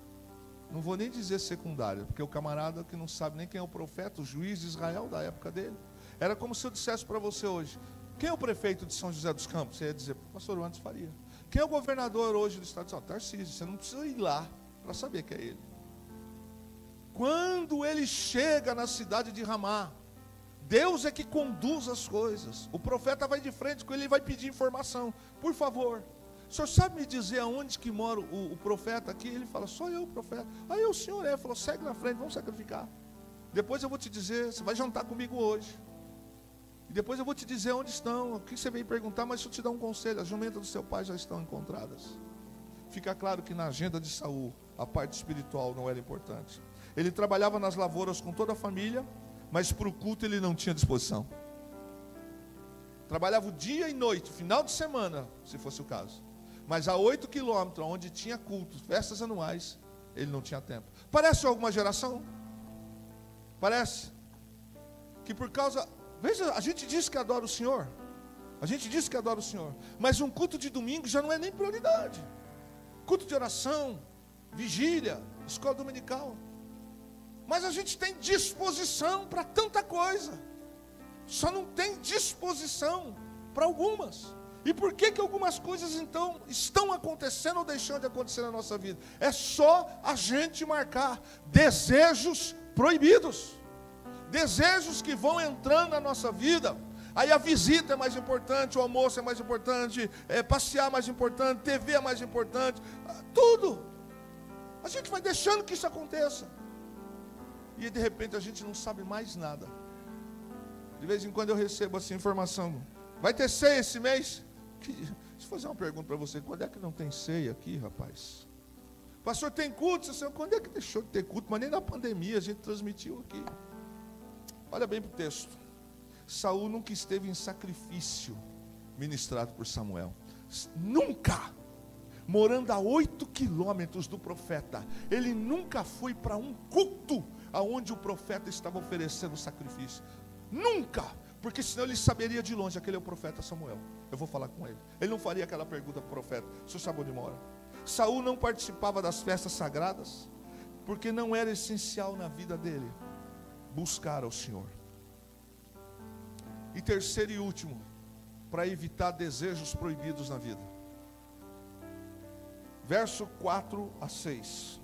não vou nem dizer secundárias, porque o camarada que não sabe nem quem é o profeta, o juiz de Israel da época dele, era como se eu dissesse para você hoje: quem é o prefeito de São José dos Campos? Você ia dizer: pastor Anderson Faria. Quem é o governador hoje do estado de São Paulo? Tarcísio. Você não precisa ir lá para saber que é ele. Quando ele chega na cidade de Ramá, Deus é que conduz as coisas. O profeta vai de frente com ele e vai pedir informação. Por favor, o senhor sabe me dizer aonde que mora o profeta aqui? Ele fala: sou eu o profeta. Aí o senhor ele falou: segue na frente, vamos sacrificar. Depois eu vou te dizer, você vai jantar comigo hoje. E depois eu vou te dizer onde estão, o que você veio perguntar, mas deixa eu te dar um conselho: as jumentas do seu pai já estão encontradas. Fica claro que na agenda de Saul, a parte espiritual não era importante. Ele trabalhava nas lavouras com toda a família, mas para o culto ele não tinha disposição. Trabalhava o dia e noite, final de semana, se fosse o caso. Mas a 8 quilômetros, onde tinha cultos, festas anuais, ele não tinha tempo. Parece alguma geração? Parece? Que por causa... Veja, a gente diz que adora o Senhor. A gente diz que adora o Senhor. Mas um culto de domingo já não é nem prioridade. Culto de oração, vigília, escola dominical. Mas a gente tem disposição para tanta coisa. Só não tem disposição para algumas. E por que algumas coisas então estão acontecendo ou deixando de acontecer na nossa vida? É só a gente marcar desejos proibidos. Desejos que vão entrando na nossa vida. Aí a visita é mais importante, o almoço é mais importante, passear é mais importante, TV é mais importante, tudo. A gente vai deixando que isso aconteça. E de repente a gente não sabe mais nada. De vez em quando eu recebo essa informação: vai ter ceia esse mês? Deixa eu fazer uma pergunta para você: quando é que não tem ceia aqui, rapaz? Pastor, tem culto? Você, quando é que deixou de ter culto? Mas nem na pandemia a gente transmitiu aqui. Olha bem para o texto. Saul nunca esteve em sacrifício ministrado por Samuel. Nunca. Morando a 8 quilômetros do profeta, ele nunca foi para um culto aonde o profeta estava oferecendo sacrifício. Nunca. Porque senão ele saberia de longe: aquele é o profeta Samuel, eu vou falar com ele. Ele não faria aquela pergunta para o profeta: o senhor sabe onde mora? Saul não participava das festas sagradas, porque não era essencial na vida dele buscar ao Senhor. E terceiro e último, para evitar desejos proibidos na vida. Verso 4 a 6.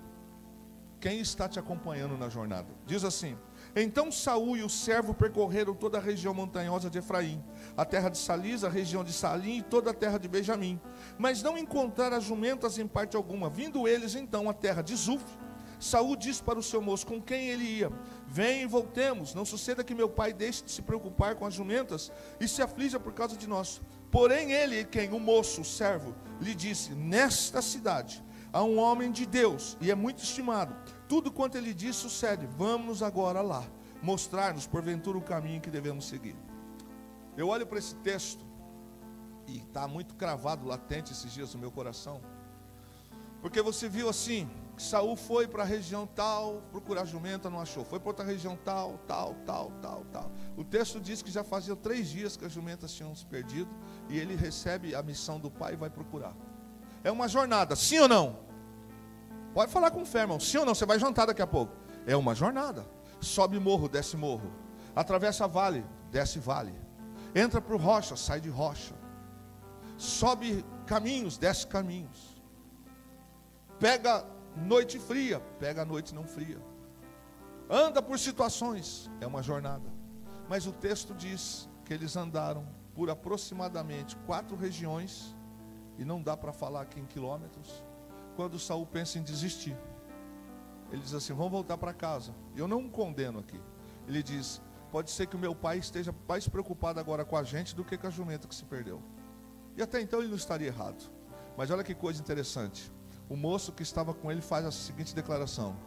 Quem está te acompanhando na jornada? Diz assim: então Saul e o servo percorreram toda a região montanhosa de Efraim, a terra de Salis, a região de Salim e toda a terra de Benjamim, mas não encontraram as jumentas em parte alguma. Vindo eles então à terra de Zuf, Saul disse para o seu moço com quem ele ia: Vem e voltemos, não suceda que meu pai deixe de se preocupar com as jumentas e se aflija por causa de nós. Porém ele, quem? O moço, o servo, lhe disse: nesta cidade há um homem de Deus e é muito estimado. Tudo quanto ele diz sucede. Vamos agora lá, mostrar-nos porventura o caminho que devemos seguir. Eu olho para esse texto e está muito cravado, latente esses dias no meu coração, porque você viu assim, que Saul foi para a região tal, procurar jumenta, não achou. Foi para outra região tal. O texto diz que já fazia 3 dias que as jumentas tinham se perdido, e ele recebe a missão do pai e vai procurar. É uma jornada, sim ou não? Pode falar com fé, irmão, sim ou não? Você vai jantar daqui a pouco. É uma jornada. Sobe morro, desce morro. Atravessa vale, desce vale. Entra por rocha, sai de rocha. Sobe caminhos, desce caminhos. Pega noite fria, pega noite não fria. Anda por situações, é uma jornada. Mas o texto diz que eles andaram por aproximadamente 4 regiões, e não dá para falar aqui em quilômetros, quando Saul pensa em desistir. Ele diz assim: vamos voltar para casa. Eu não condeno aqui. Ele diz: pode ser que o meu pai esteja mais preocupado agora com a gente do que com a jumenta que se perdeu. E até então ele não estaria errado. Mas olha que coisa interessante. O moço que estava com ele faz a seguinte declaração: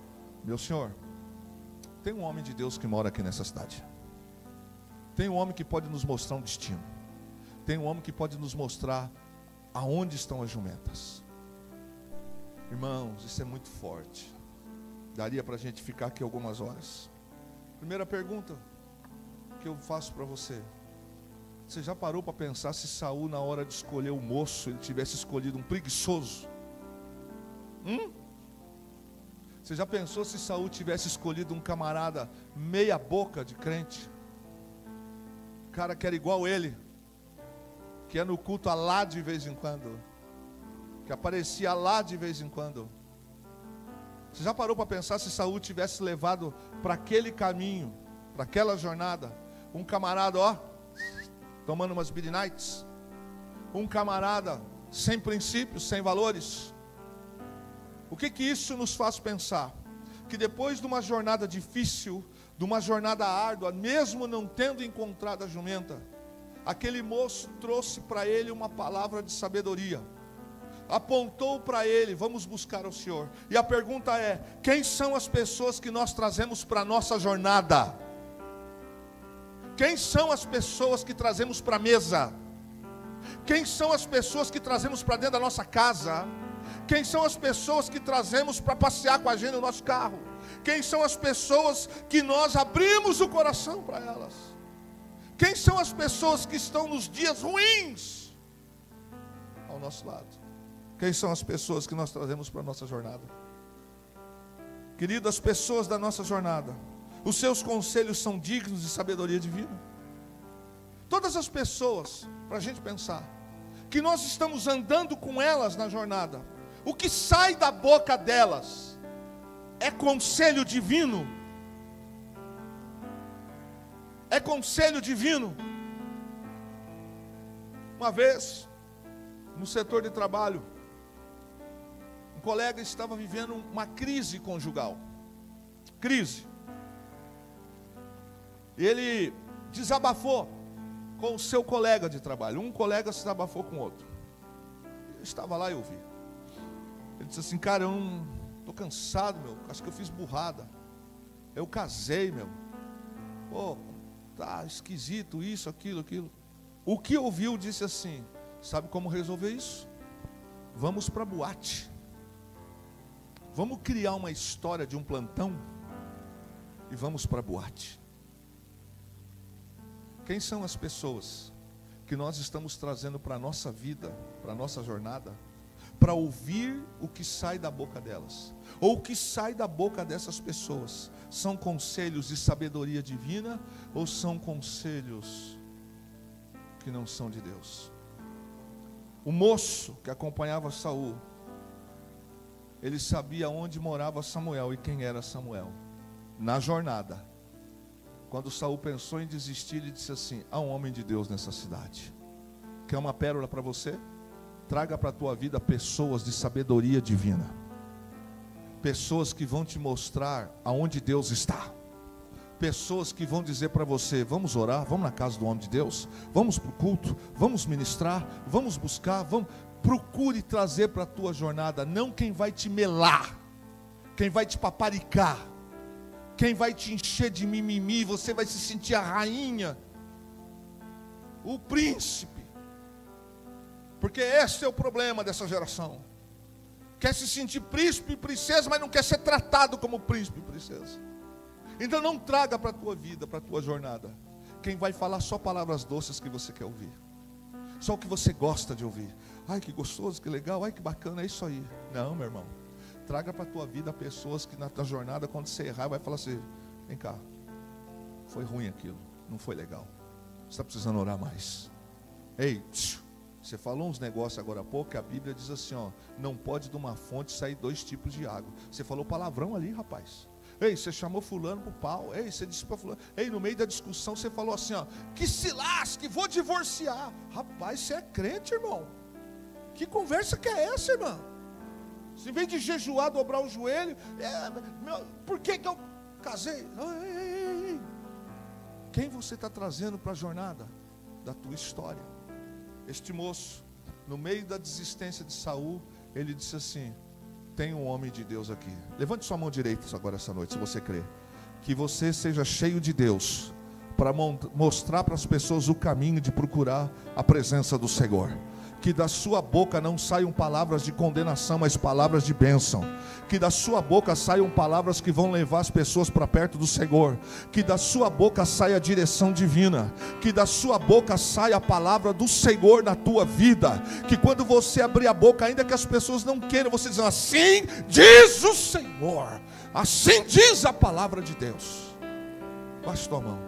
meu senhor, tem um homem de Deus que mora aqui nessa cidade. Tem um homem que pode nos mostrar um destino. Tem um homem que pode nos mostrar aonde estão as jumentas. Irmãos, isso é muito forte. Daria para a gente ficar aqui algumas horas. Primeira pergunta que eu faço para você: você já parou para pensar se Saul, na hora de escolher o moço, ele tivesse escolhido um preguiçoso? Você já pensou se Saul tivesse escolhido um camarada meia boca de crente? Cara que era igual ele, que ia no culto lá de vez em quando, que aparecia lá de vez em quando. Você já parou para pensar se Saul tivesse levado para aquele caminho, para aquela jornada, um camarada, tomando umas Beer Nights, um camarada sem princípios, sem valores? O que isso nos faz pensar? Que depois de uma jornada difícil, de uma jornada árdua, mesmo não tendo encontrado a jumenta, aquele moço trouxe para ele uma palavra de sabedoria, apontou para ele: vamos buscar o Senhor. E a pergunta é: quem são as pessoas que nós trazemos para a nossa jornada? Quem são as pessoas que trazemos para a mesa? Quem são as pessoas que trazemos para dentro da nossa casa? Quem são as pessoas que trazemos para passear com a gente no nosso carro? Quem são as pessoas que nós abrimos o coração para elas? Quem são as pessoas que estão nos dias ruins ao nosso lado? Quem são as pessoas que nós trazemos para a nossa jornada? Querido, as pessoas da nossa jornada, os seus conselhos são dignos de sabedoria divina. Todas as pessoas, para a gente pensar, que nós estamos andando com elas na jornada, o que sai da boca delas é conselho divino? É conselho divino? Uma vez, no setor de trabalho, um colega estava vivendo uma crise conjugal. Crise. Ele desabafou com o seu colega de trabalho. Um colega se desabafou com o outro. Eu estava lá e ouvi. Ele disse assim: cara, eu não estou cansado, meu. Acho que eu fiz burrada. Eu casei, meu. Pô, tá esquisito isso, aquilo. O que ouviu disse assim: sabe como resolver isso? Vamos para a boate. Vamos criar uma história de um plantão e vamos para a boate. Quem são as pessoas que nós estamos trazendo para a nossa vida, para a nossa jornada, para ouvir o que sai da boca delas? Ou o que sai da boca dessas pessoas são conselhos de sabedoria divina, ou são conselhos que não são de Deus? O moço que acompanhava Saul, ele sabia onde morava Samuel e quem era Samuel. Na jornada, quando Saul pensou em desistir, ele disse assim: há um homem de Deus nessa cidade. Quer uma pérola para você? Traga para a tua vida pessoas de sabedoria divina, pessoas que vão te mostrar aonde Deus está, pessoas que vão dizer para você: vamos orar, vamos na casa do homem de Deus, vamos para o culto, vamos ministrar, vamos buscar, vamos. Procure trazer para a tua jornada, não quem vai te melar, quem vai te paparicar, quem vai te encher de mimimi, você vai se sentir a rainha, o príncipe, porque esse é o problema dessa geração. Quer se sentir príncipe e princesa, mas não quer ser tratado como príncipe e princesa. Então não traga para a tua vida, para a tua jornada, quem vai falar só palavras doces que você quer ouvir, só o que você gosta de ouvir. Ai, que gostoso, que legal, ai, que bacana, é isso aí. Não, meu irmão, traga para a tua vida pessoas que na tua jornada, quando você errar, vai falar assim: vem cá, foi ruim aquilo, não foi legal, você está precisando orar mais. Ei, você falou uns negócios agora há pouco, que a Bíblia diz assim, ó, não pode de uma fonte sair 2 tipos de água. Você falou palavrão ali, rapaz. Ei, você chamou fulano para o pau. Ei, você disse para fulano. Ei, no meio da discussão você falou assim, ó, que se lasque, vou divorciar. Rapaz, você é crente, irmão? Que conversa que é essa, irmão? Se em vez de jejuar, dobrar o joelho, por que eu casei? Ei. Quem você está trazendo para a jornada da tua história? Este moço, no meio da desistência de Saul, ele disse assim: tem um homem de Deus aqui. Levante sua mão direita agora essa noite, se você crê. Que você seja cheio de Deus, para mostrar para as pessoas o caminho de procurar a presença do Senhor. Que da sua boca não saiam palavras de condenação, mas palavras de bênção. Que da sua boca saiam palavras que vão levar as pessoas para perto do Senhor. Que da sua boca saia a direção divina. Que da sua boca saia a palavra do Senhor na tua vida. Que quando você abrir a boca, ainda que as pessoas não queiram, você diz: assim diz o Senhor, assim diz a palavra de Deus. Baixe tua mão.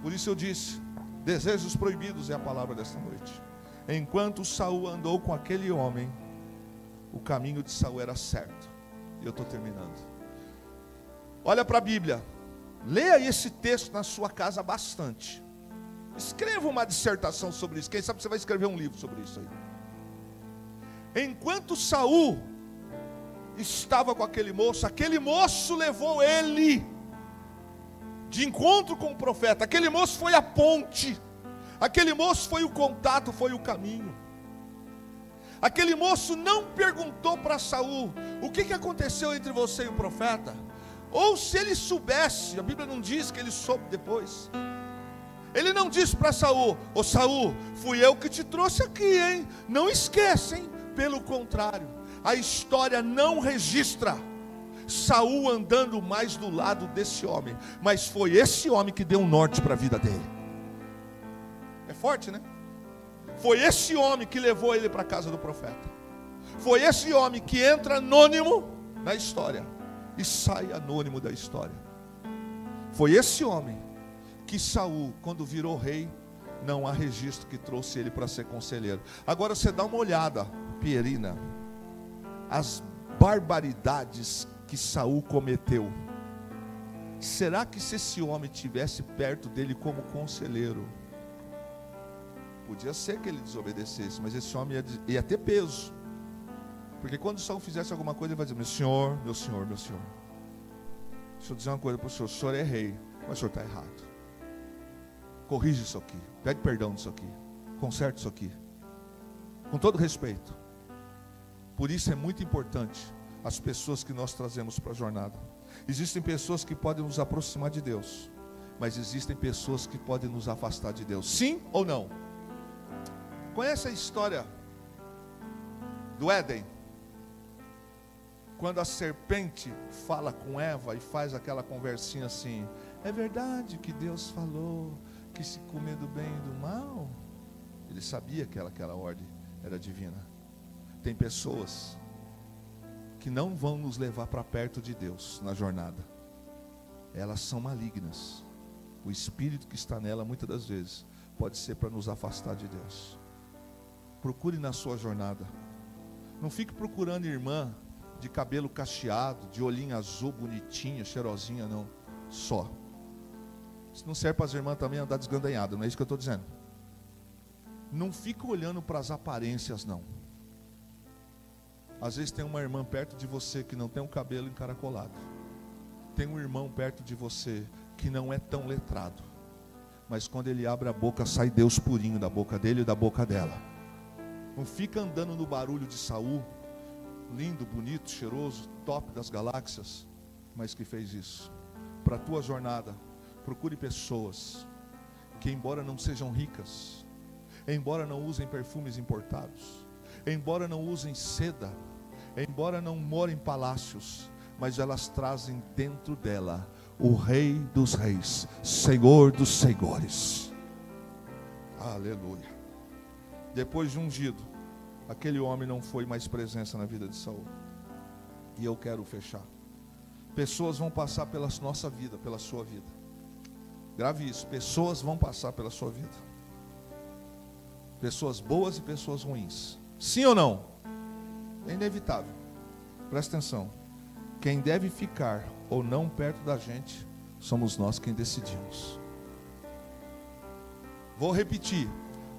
Por isso eu disse: desejos proibidos é a palavra desta noite. Enquanto Saul andou com aquele homem, o caminho de Saul era certo. E eu estou terminando. Olha para a Bíblia, leia esse texto na sua casa bastante. Escreva uma dissertação sobre isso. Quem sabe você vai escrever um livro sobre isso aí. Enquanto Saul estava com aquele moço levou ele de encontro com o profeta. Aquele moço foi a ponte. Aquele moço foi o contato, foi o caminho. Aquele moço não perguntou para Saul: o que aconteceu entre você e o profeta? Ou se ele soubesse, a Bíblia não diz que ele soube depois. Ele não disse para Saul: ô Saul, fui eu que te trouxe aqui, hein? Não esqueça, hein? Pelo contrário, a história não registra Saul andando mais do lado desse homem, mas foi esse homem que deu um norte para a vida dele. É forte, né? Foi esse homem que levou ele para a casa do profeta. Foi esse homem que entra anônimo na história e sai anônimo da história. Foi esse homem que Saul, quando virou rei, não há registro que trouxe ele para ser conselheiro. Agora você dá uma olhada, Pierina, as barbaridades que Saul cometeu. Será que se esse homem estivesse perto dele como conselheiro, podia ser que ele desobedecesse, mas esse homem ia ter peso. Porque quando Saul fizesse alguma coisa, ele vai dizer: meu senhor, meu senhor, meu senhor, deixa eu dizer uma coisa para o senhor é rei, mas o senhor está errado. Corrige isso aqui, pede perdão disso aqui, conserte isso aqui, com todo respeito. Por isso é muito importante as pessoas que nós trazemos para a jornada. Existem pessoas que podem nos aproximar de Deus, mas existem pessoas que podem nos afastar de Deus. Sim ou não? Conhece a história do Éden? Quando a serpente fala com Eva e faz aquela conversinha assim: é verdade que Deus falou que se comer do bem e do mal? Ele sabia que aquela ordem era divina. Tem pessoas que não vão nos levar para perto de Deus na jornada. Elas são malignas. O espírito que está nela, muitas das vezes, pode ser para nos afastar de Deus. Procure na sua jornada. Não fique procurando irmã de cabelo cacheado, de olhinho azul, bonitinha, cheirosinha, não. Só. Isso não serve para as irmãs também andar desgandanhada, não é isso que eu estou dizendo. Não fique olhando para as aparências, não. Às vezes tem uma irmã perto de você que não tem um cabelo encaracolado. Tem um irmão perto de você que não é tão letrado, mas quando ele abre a boca, sai Deus purinho da boca dele e da boca dela. Não fica andando no barulho de Saul, lindo, bonito, cheiroso, top das galáxias, mas que fez isso. Para a tua jornada, procure pessoas que, embora não sejam ricas, embora não usem perfumes importados, embora não usem seda, embora não morem em palácios, mas elas trazem dentro dela o Rei dos Reis, Senhor dos Senhores. Aleluia. Depois de ungido, aquele homem não foi mais presença na vida de Saul. E eu quero fechar. Pessoas vão passar pela nossa vida, pela sua vida. Grave isso, pessoas vão passar pela sua vida. Pessoas boas e pessoas ruins. Sim ou não? É inevitável. Presta atenção. Quem deve ficar ou não perto da gente, somos nós quem decidimos. Vou repetir.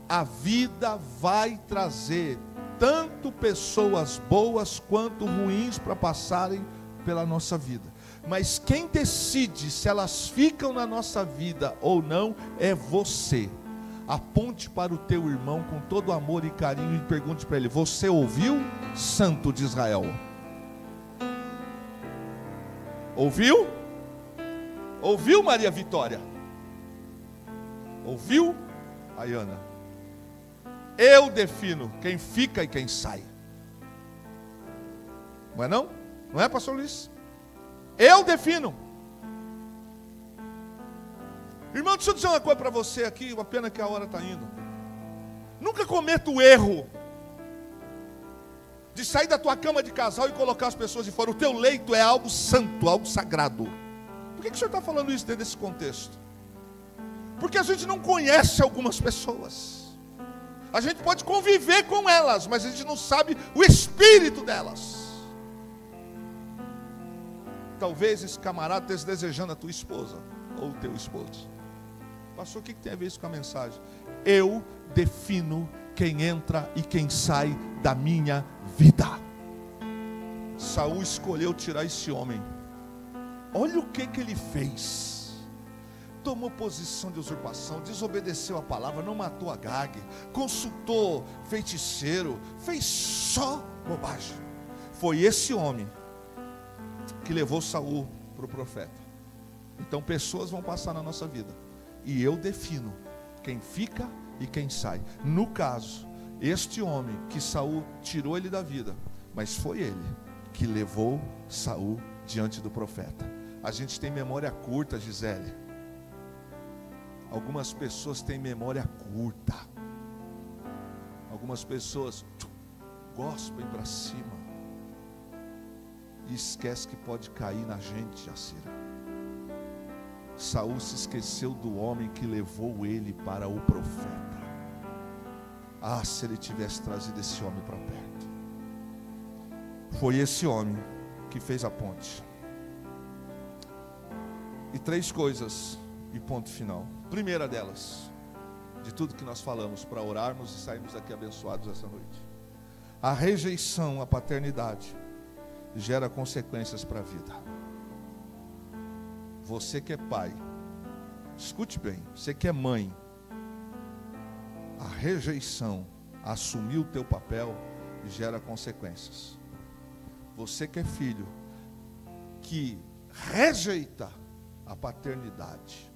A vida vai trazer tanto pessoas boas quanto ruins para passarem pela nossa vida. Mas quem decide se elas ficam na nossa vida ou não é você. Aponte para o teu irmão com todo amor e carinho e pergunte para ele: você ouviu, Santo de Israel? Ouviu? Ouviu, Maria Vitória? Ouviu, Ayana? Eu defino quem fica e quem sai. Não é não? Não é, pastor Luiz? Eu defino. Irmão, deixa eu dizer uma coisa para você aqui, uma pena que a hora está indo. Nunca cometa o erro de sair da tua cama de casal e colocar as pessoas de fora. O teu leito é algo santo, algo sagrado. Por que o senhor está falando isso dentro desse contexto? Porque a gente não conhece algumas pessoas. A gente pode conviver com elas, mas a gente não sabe o espírito delas. Talvez esse camarada esteja desejando a tua esposa ou o teu esposo. Pastor, o que tem a ver isso com a mensagem? Eu defino quem entra e quem sai da minha vida. Saul escolheu tirar esse homem. Olha o que ele fez. Tomou posição de usurpação, desobedeceu a palavra, não matou Agag, consultou feiticeiro, fez só bobagem. Foi esse homem que levou Saul para o profeta. Então pessoas vão passar na nossa vida, e eu defino quem fica e quem sai. No caso, este homem que Saul tirou ele da vida, mas foi ele que levou Saul diante do profeta. A gente tem memória curta, Gisele. Algumas pessoas têm memória curta. Algumas pessoas gospem para cima e esquece que pode cair na gente, Jacira. Saul se esqueceu do homem que levou ele para o profeta. Ah, se ele tivesse trazido esse homem para perto. Foi esse homem que fez a ponte. E 3 coisas, e ponto final. Primeira delas, de tudo que nós falamos, para orarmos e sairmos daqui abençoados essa noite. A rejeição à paternidade gera consequências para a vida. Você que é pai, escute bem, você que é mãe, a rejeição a assumir o teu papel gera consequências. Você que é filho, que rejeita a paternidade,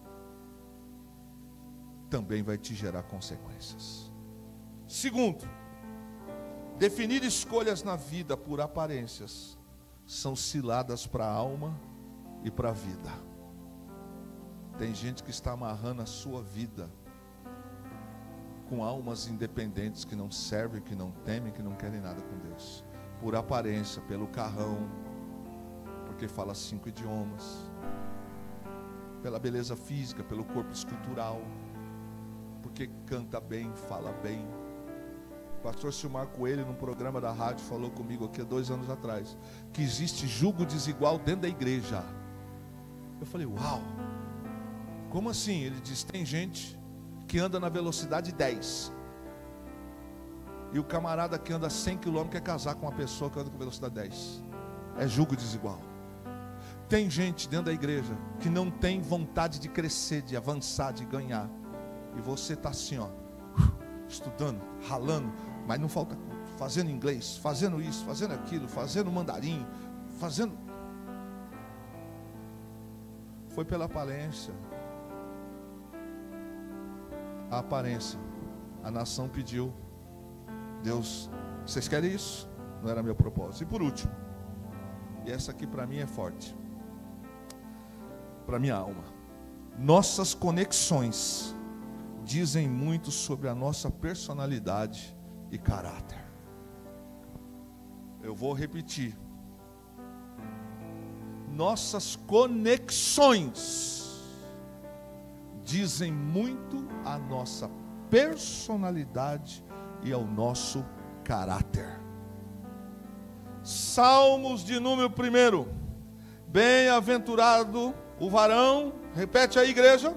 também vai te gerar consequências. Segundo, definir escolhas na vida por aparências são ciladas para a alma e para a vida. Tem gente que está amarrando a sua vida com almas independentes que não servem, que não temem, que não querem nada com Deus. Por aparência, pelo carrão, porque fala 5 idiomas, pela beleza física, pelo corpo escultural, porque canta bem, fala bem. O pastor Silmar Coelho, num programa da rádio, falou comigo aqui há 2 anos atrás, que existe julgo desigual dentro da igreja. Eu falei, uau, como assim? Ele diz, tem gente que anda na velocidade 10, e o camarada que anda 100 km quer casar com uma pessoa que anda com velocidade 10. É julgo desigual. tem gente dentro da igreja que não tem vontade de crescer, de avançar, de ganhar. E você está assim, ó, estudando, ralando, mas não falta culto, fazendo inglês, fazendo isso, fazendo aquilo, fazendo mandarim, fazendo. Foi pela aparência. A aparência. A nação pediu. Deus, vocês querem isso? Não era meu propósito. E por último, e essa aqui para mim é forte, para minha alma. Nossas conexões dizem muito sobre a nossa personalidade e caráter. Eu vou repetir. Nossas conexões dizem muito a nossa personalidade e ao nosso caráter. Salmos de número 1. Bem-aventurado o varão, repete aí, igreja,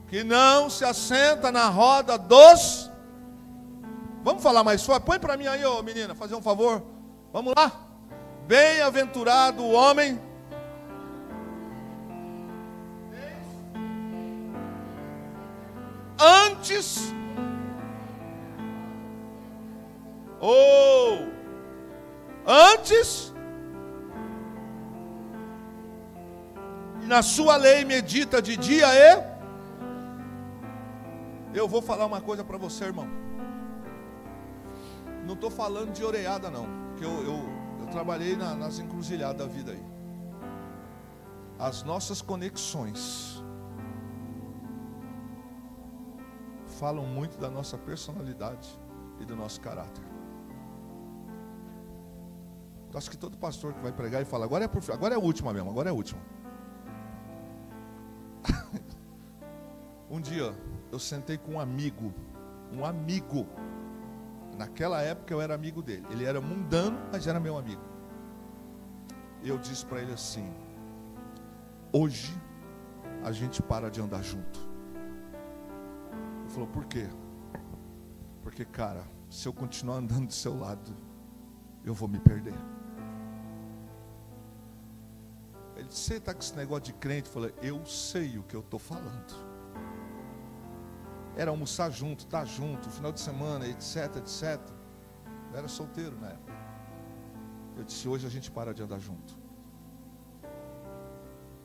que não se assenta na roda dos... Vamos falar mais forte? Põe para mim aí, ô menina, fazer um favor. Vamos lá. Bem-aventurado o homem antes na sua lei medita de dia e... Eu vou falar uma coisa para você, irmão. Não estou falando de oreada não, porque eu trabalhei nas encruzilhadas da vida aí. As nossas conexões falam muito da nossa personalidade e do nosso caráter. Eu acho que todo pastor que vai pregar e fala, agora é a última mesmo, agora é a última. Um dia eu sentei com um amigo. Naquela época eu era amigo dele. Ele era mundano, mas era meu amigo. Eu disse para ele assim: hoje a gente para de andar junto. Ele falou, por quê? Porque, cara, se eu continuar andando do seu lado, eu vou me perder. Ele disse, você está com esse negócio de crente? Eu falei, eu sei o que eu estou falando. Era almoçar junto, estar junto, final de semana, etc, etc. Eu era solteiro na época. Eu disse, hoje a gente para de andar junto.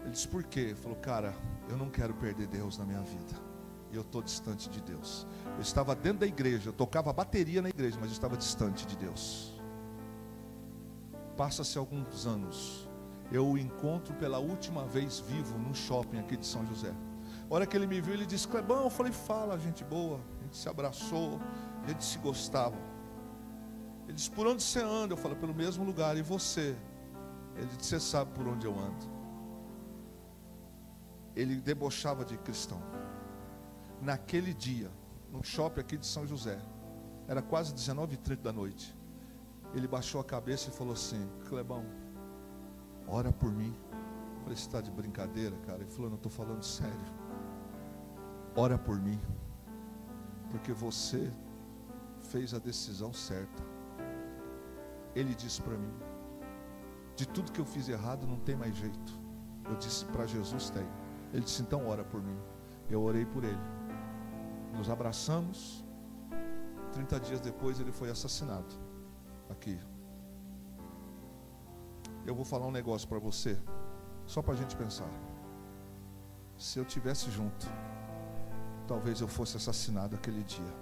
Ele disse, por quê? Ele falou, cara, eu não quero perder Deus na minha vida. E eu estou distante de Deus. Eu estava dentro da igreja, eu tocava bateria na igreja, mas eu estava distante de Deus. Passa-se alguns anos, eu o encontro pela última vez vivo num shopping aqui de São José. A hora que ele me viu, ele disse, Clebão, eu falei, fala, gente boa. A gente se abraçou, a gente se gostava. Ele disse, por onde você anda? Eu falei, pelo mesmo lugar, e você? Ele disse, você sabe por onde eu ando. Ele debochava de cristão. Naquele dia, num shopping aqui de São José, era quase 19h30 da noite, ele baixou a cabeça e falou assim, Clebão, ora por mim. Eu falei, você está de brincadeira, cara? Ele falou, não, estou falando sério. Ora por mim, porque você fez a decisão certa. Ele disse para mim, de tudo que eu fiz errado não tem mais jeito. Eu disse, para Jesus tem. Ele disse, então ora por mim. Eu orei por ele, nos abraçamos. 30 dias depois ele foi assassinado aqui. Eu vou falar um negócio para você, só para a gente pensar. Se eu tivesse junto, talvez eu fosse assassinado aquele dia.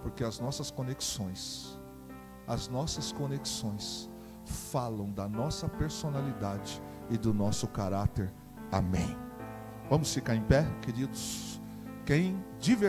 Porque as nossas conexões falam da nossa personalidade e do nosso caráter. Amém. Vamos ficar em pé, queridos. Quem de verdade